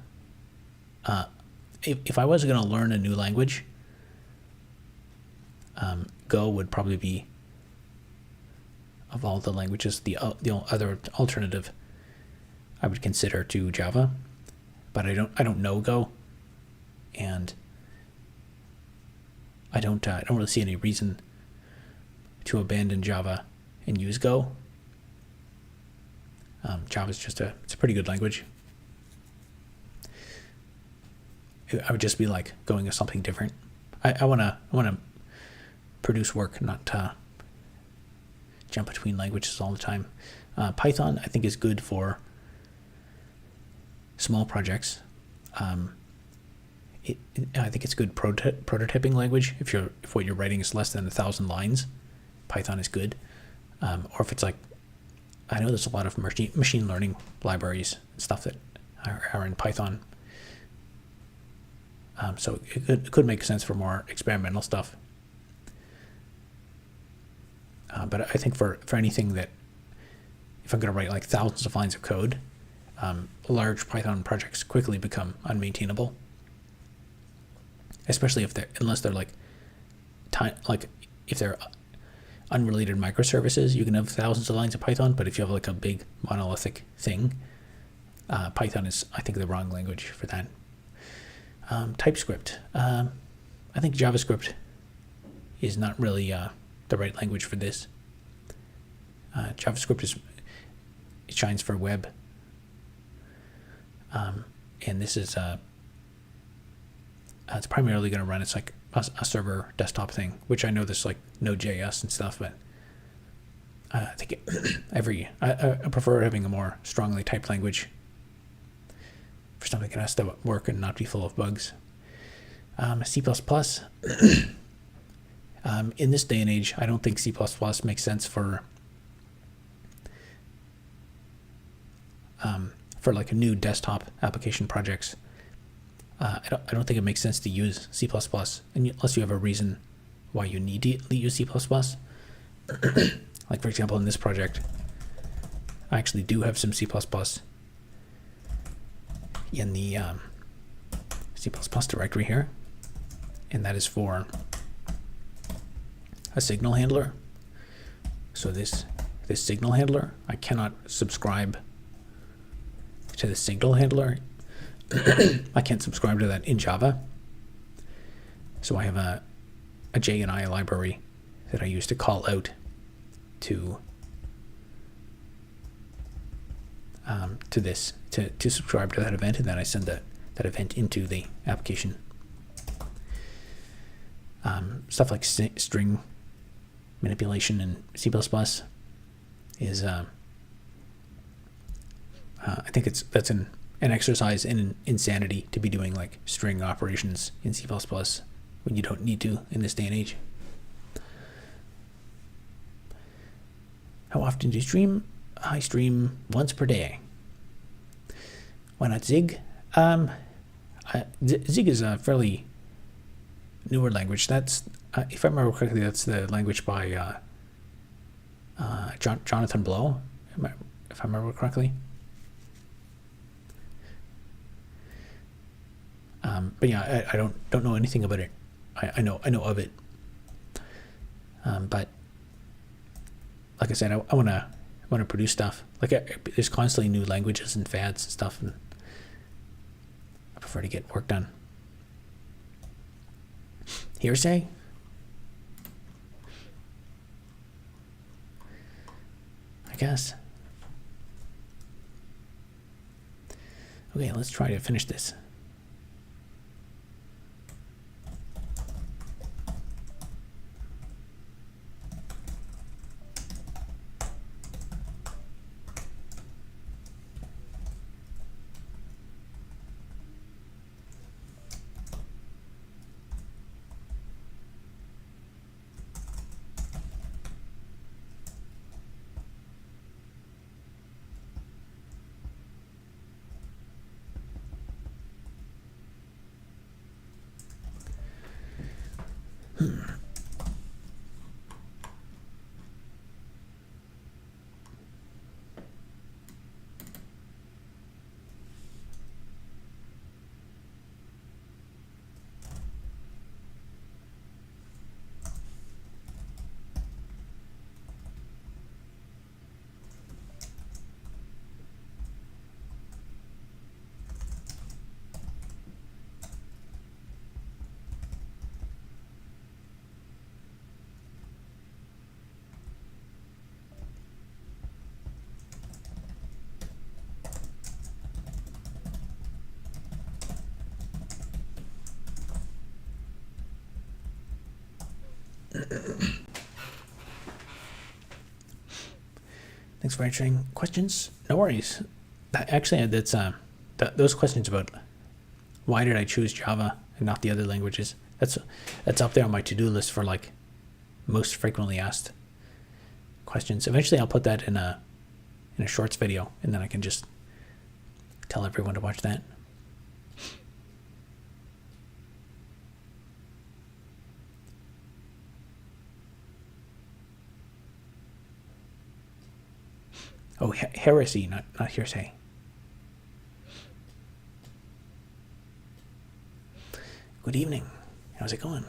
If I was going to learn a new language, Go would probably be, of all the languages, the other alternative I would consider to Java. But I don't know Go, and I don't really see any reason to abandon Java and use Go. Java's it's a pretty good language. I would just be like going to something different. I wanna produce work, not jump between languages all the time. Python, I think, is good for small projects. I think it's good prototyping language. If what you're writing is less than 1,000 lines, Python is good. Or if it's like, I know there's a lot of machine learning libraries and stuff that are in Python. So it could make sense for more experimental stuff. But I think for anything that, if I'm going to write like thousands of lines of code, large Python projects quickly become unmaintainable. Especially unless they're like if they're unrelated microservices, you can have thousands of lines of Python. But if you have like a big monolithic thing, Python is, I think, the wrong language for that. TypeScript. I think JavaScript is not really the right language for this. JavaScript it shines for web, and this is it's primarily going to run. It's like a server desktop thing, which I know there's like Node.js and stuff, but I think I prefer having a more strongly typed language for something that has to work and not be full of bugs. C++. In this day and age, I don't think C++ makes sense for like a new desktop application projects. I don't think it makes sense to use C++, unless you have a reason why you need to use C++. Like, for example, in this project, I actually do have some C++ in the C++ directory here, and that is for a signal handler. So this signal handler, I cannot subscribe to the signal handler. I can't subscribe to that in Java. So I have a JNI library that I use to call out to this to subscribe to that event, and then I send that event into the application. Stuff like string manipulation in C++ is I think that's an exercise in insanity to be doing like string operations in C++ when you don't need to in this day and age. How often do you stream? I stream once per day. Why not Zig? Zig is a fairly newer language. That's, if I remember correctly, that's the language by Jonathan Blow, if I remember correctly. But yeah, I don't know anything about it. I know of it. But like I said, I want to produce stuff. Like there's constantly new languages and fads and stuff, and I prefer to get work done. Hearsay? I guess. Okay, let's try to finish this. Thanks for answering questions. No worries. Actually, that's those questions about why did I choose Java and not the other languages. That's up there on my to-do list for like most frequently asked questions. Eventually, I'll put that in a shorts video, and then I can just tell everyone to watch that. Oh, heresy, not hearsay. Good evening. How's it going?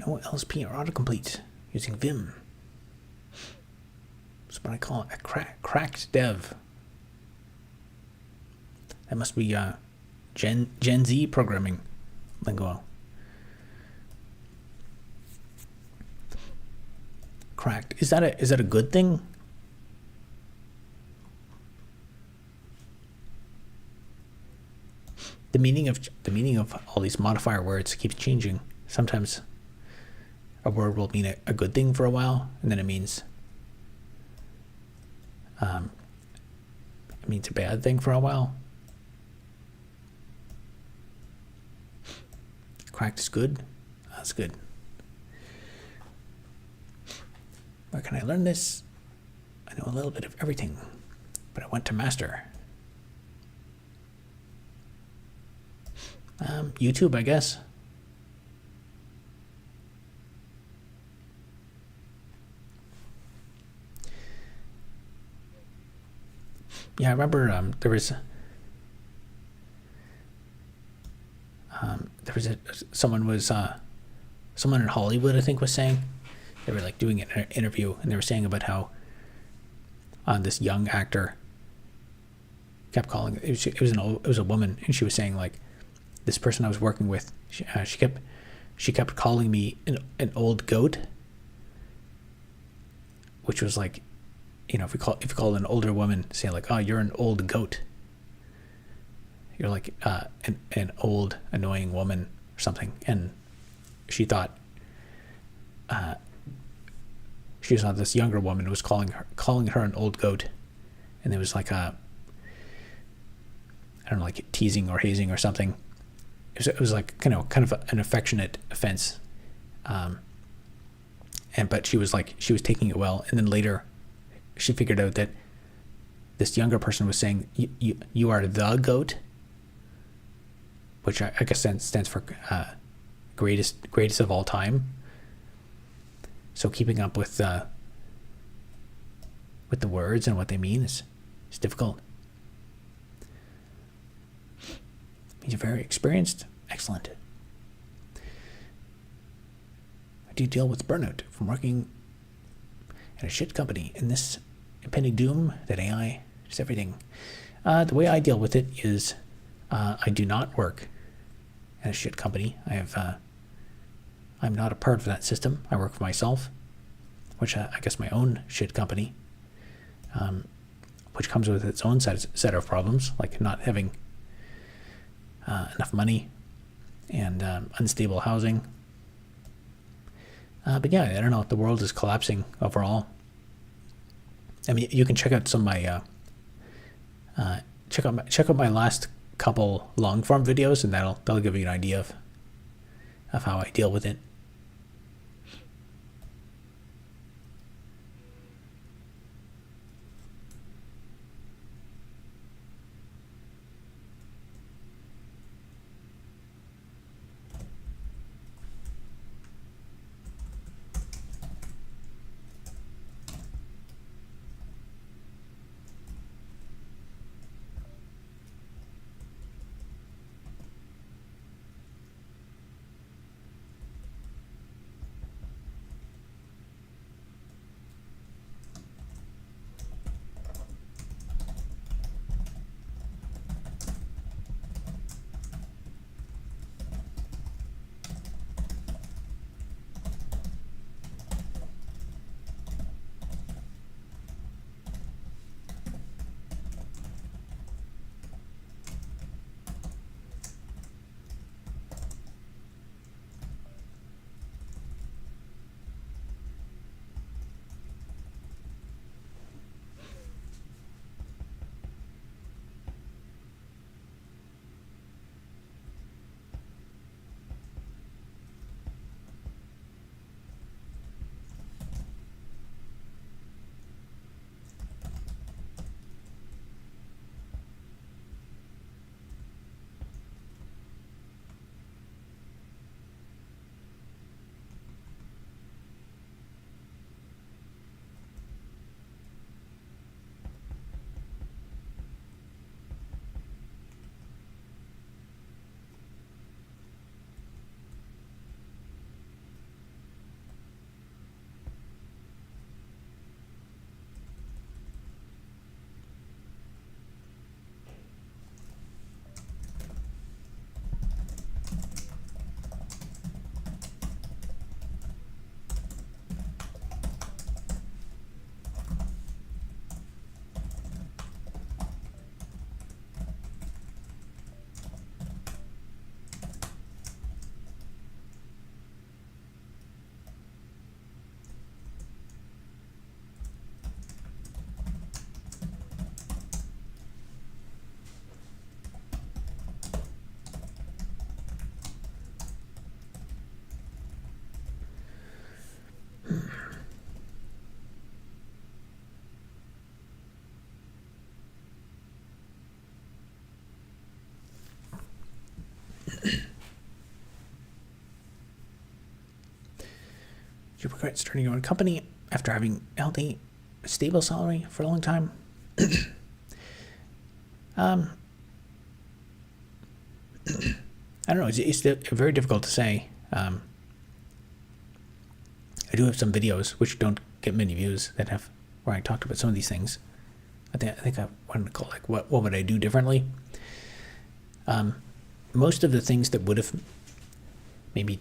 No LSP or autocomplete using Vim. That's what I call a cracked dev. That must be Gen Z programming lingo. Cracked. Is that a good thing? The meaning of all these modifier words keeps changing. Sometimes a word will mean a good thing for a while, and then it means a bad thing for a while. Cracked is good. That's good. Where can I learn this? I know a little bit of everything, but I went to master. YouTube, I guess. Yeah, I remember someone in Hollywood, I think, was saying, they were like doing an interview, and they were saying about how this young actor kept calling it was a woman, and she was saying like, this person I was working with, she kept calling me an old goat, which was like, if you call an older woman, say like, oh, you're an old goat, you're like an old annoying woman or something. And she thought this younger woman was calling her an old goat, and it was like I don't know, like teasing or hazing or something. It was like kind of an affectionate offense, but she was taking it well. And then later she figured out that this younger person was saying, you are the goat, which I guess stands for greatest of all time. So keeping up with the words and what they mean is difficult. Means you're very experienced. Excellent. How do you deal with burnout from working at a shit company in this impending doom that AI is everything? The way I deal with it is I do not work at a shit company. I'm not a part of that system. I work for myself, which I guess my own shit company, which comes with its own set of problems, like not having enough money and unstable housing. But yeah, I don't know. The world is collapsing overall. I mean, you can check out some of my check out my last couple long form videos, and that'll give you an idea of how I deal with it. You regret starting your own company after having held a stable salary for a long time? I don't know. It's very difficult to say. I do have some videos which don't get many views that have where I talked about some of these things. I think I wanted to call like what would I do differently. Most of the things that would have maybe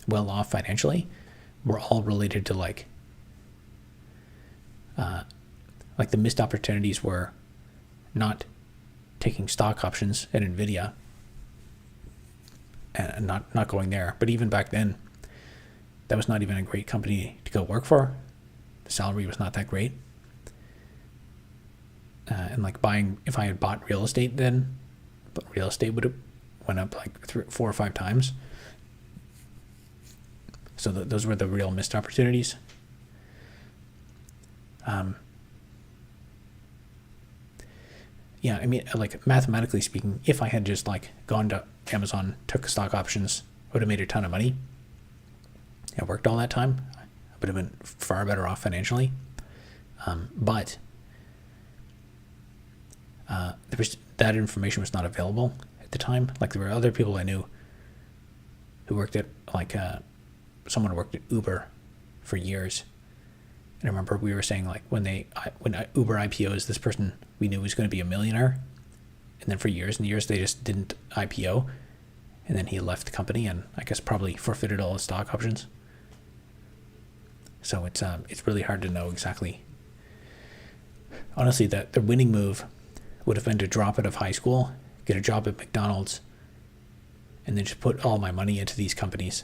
well off financially were all related to like the missed opportunities were not taking stock options at Nvidia and not going there. But even back then, that was not even a great company to go work for. The salary was not that great. And like buying, if I had bought real estate then, but real estate would have went up like 4 or 5 times. So those were the real missed opportunities. Yeah, I mean, like mathematically speaking, if I had just like gone to Amazon, took stock options, I would have made a ton of money. I worked all that time. I would have been far better off financially. But that information was not available at the time. Like there were other people I knew who worked at like someone worked at Uber for years. And I remember we were saying like when Uber IPOs, this person we knew was going to be a millionaire, and then for years and years they just didn't IPO, and then he left the company and I guess probably forfeited all his stock options. So it's really hard to know exactly. Honestly, the winning move would have been to drop out of high school, get a job at McDonald's, and then just put all my money into these companies.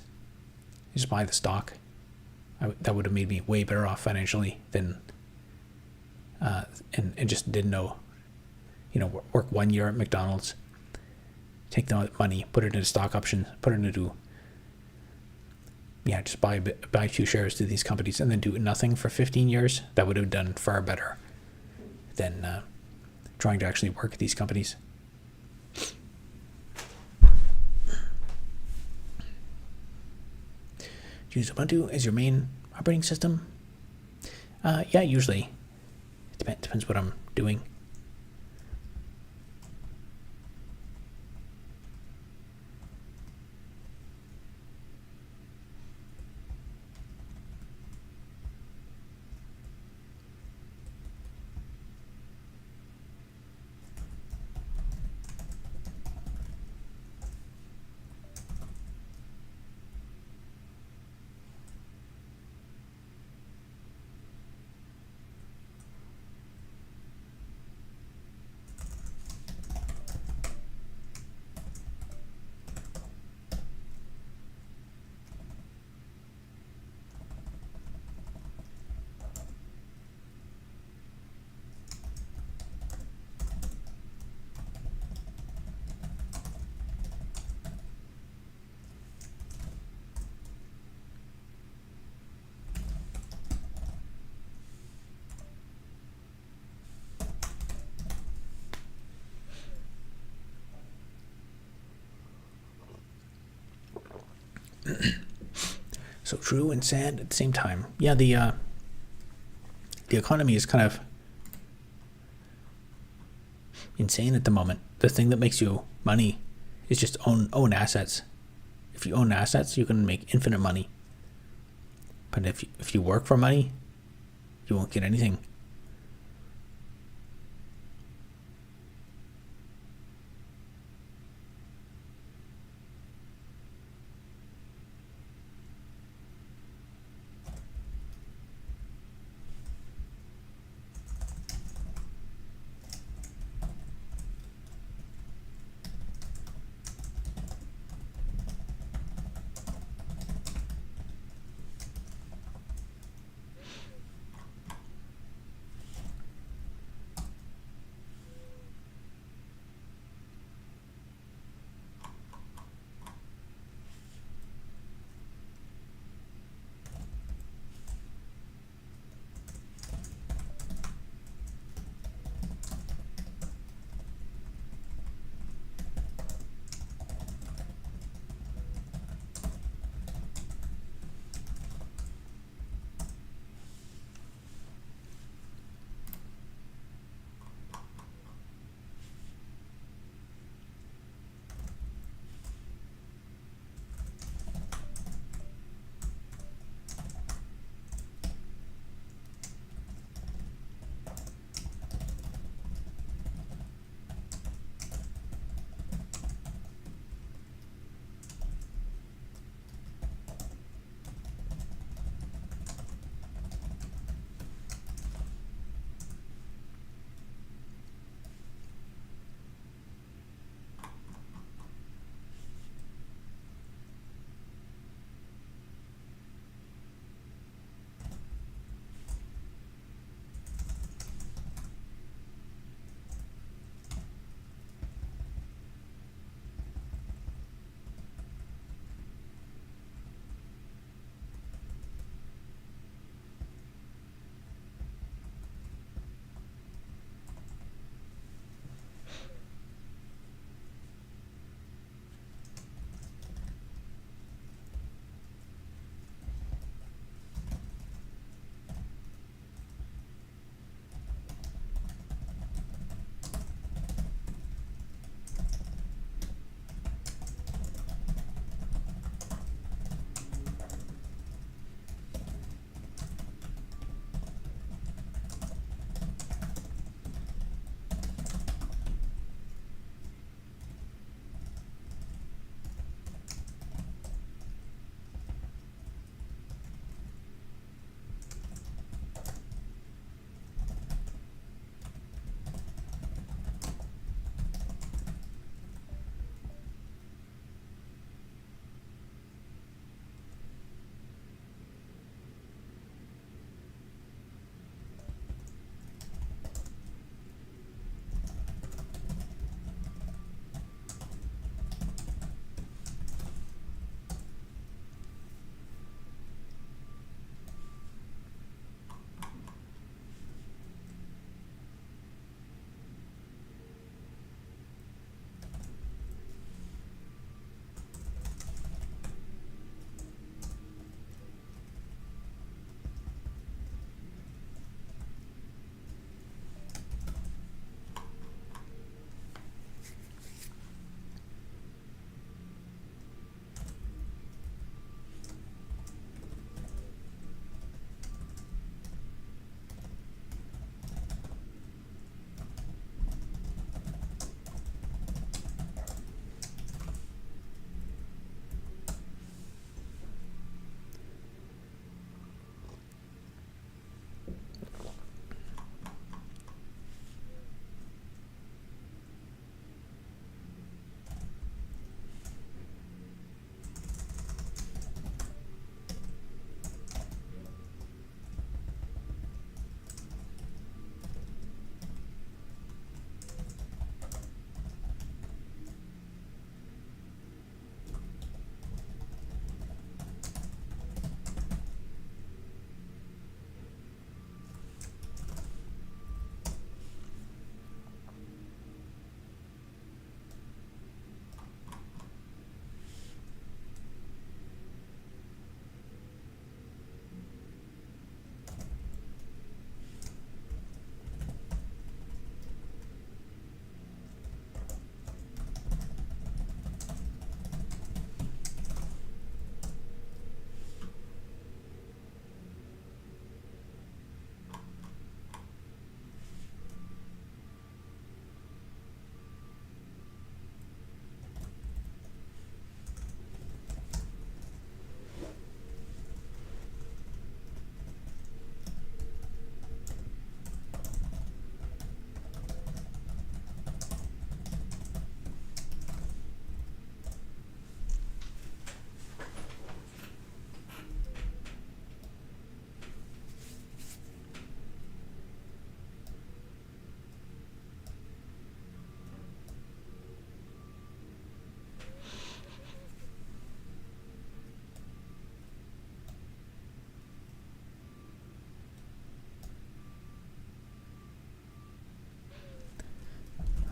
Just buy the stock. That would have made me way better off financially than, and just didn't know, work 1 year at McDonald's, take the money, put it into stock options, put it into, just buy 2 shares to these companies and then do nothing for 15 years. That would have done far better than trying to actually work at these companies. Do you use Ubuntu as your main operating system? Yeah, usually. It depends what I'm doing. So true and sad at the same time. Yeah, the economy is kind of insane at the moment. The thing that makes you money is just own assets. If you own assets, you can make infinite money. But if you work for money, you won't get anything.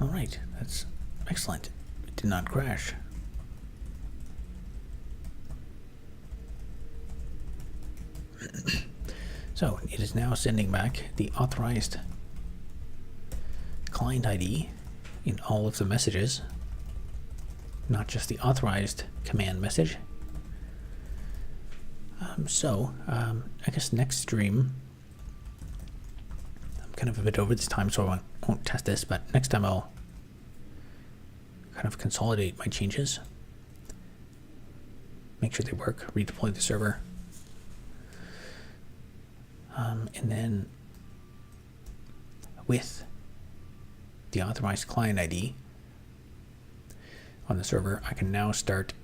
All right, that's excellent. It did not crash. So it is now sending back the authorized client ID in all of the messages, not just the authorized command message. I guess next stream, I'm kind of a bit over this time, so I won't test this, but next time I'll kind of consolidate my changes, make sure they work, redeploy the server, and then with the authorized client ID on the server, I can now start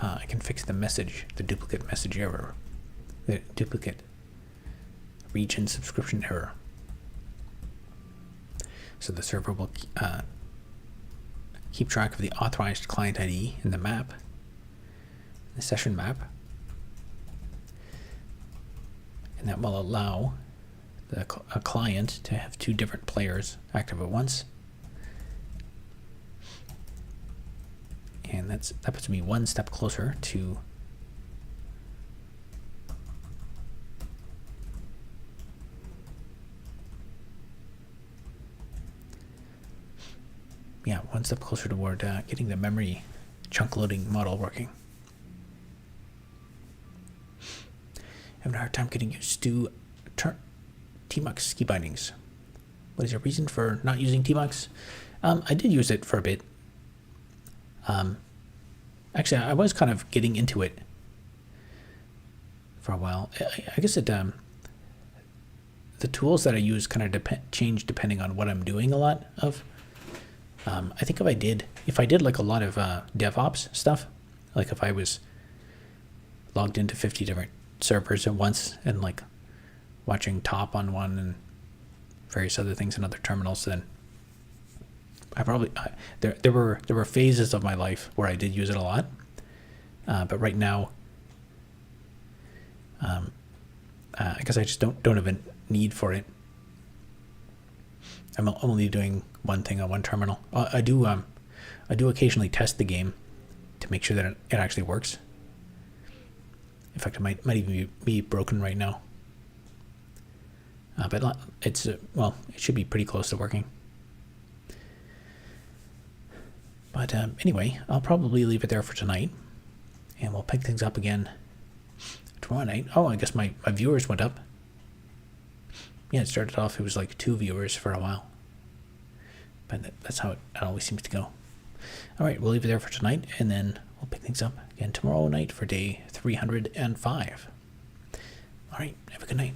I can fix the message, the duplicate message error, the duplicate region subscription error. So the server will keep track of the authorized client ID in the map, the session map, and that will allow a client to have two different players active at once. And that puts me one step closer to one step closer toward getting the memory chunk loading model working. Having a hard time getting used to tmux key bindings. What is your reason for not using tmux? I did use it for a bit. Actually, I was kind of getting into it for a while. I guess the tools that I use kind of change depending on what I'm doing a lot of. I think if I did like a lot of DevOps stuff, like if I was logged into 50 different servers at once and like watching top on one and various other things in other terminals, then I probably there were phases of my life where I did use it a lot, but right now, I guess I just don't have a need for it. I'm only doing one thing on one terminal. I do occasionally test the game to make sure that it actually works. In fact, it might even be broken right now. But it's it should be pretty close to working. But anyway, I'll probably leave it there for tonight, and we'll pick things up again tomorrow night. Oh, I guess my viewers went up. Yeah, it started off, it was like 2 viewers for a while. But that's how it always seems to go. All right, we'll leave it there for tonight, and then we'll pick things up again tomorrow night for day 305. All right, have a good night.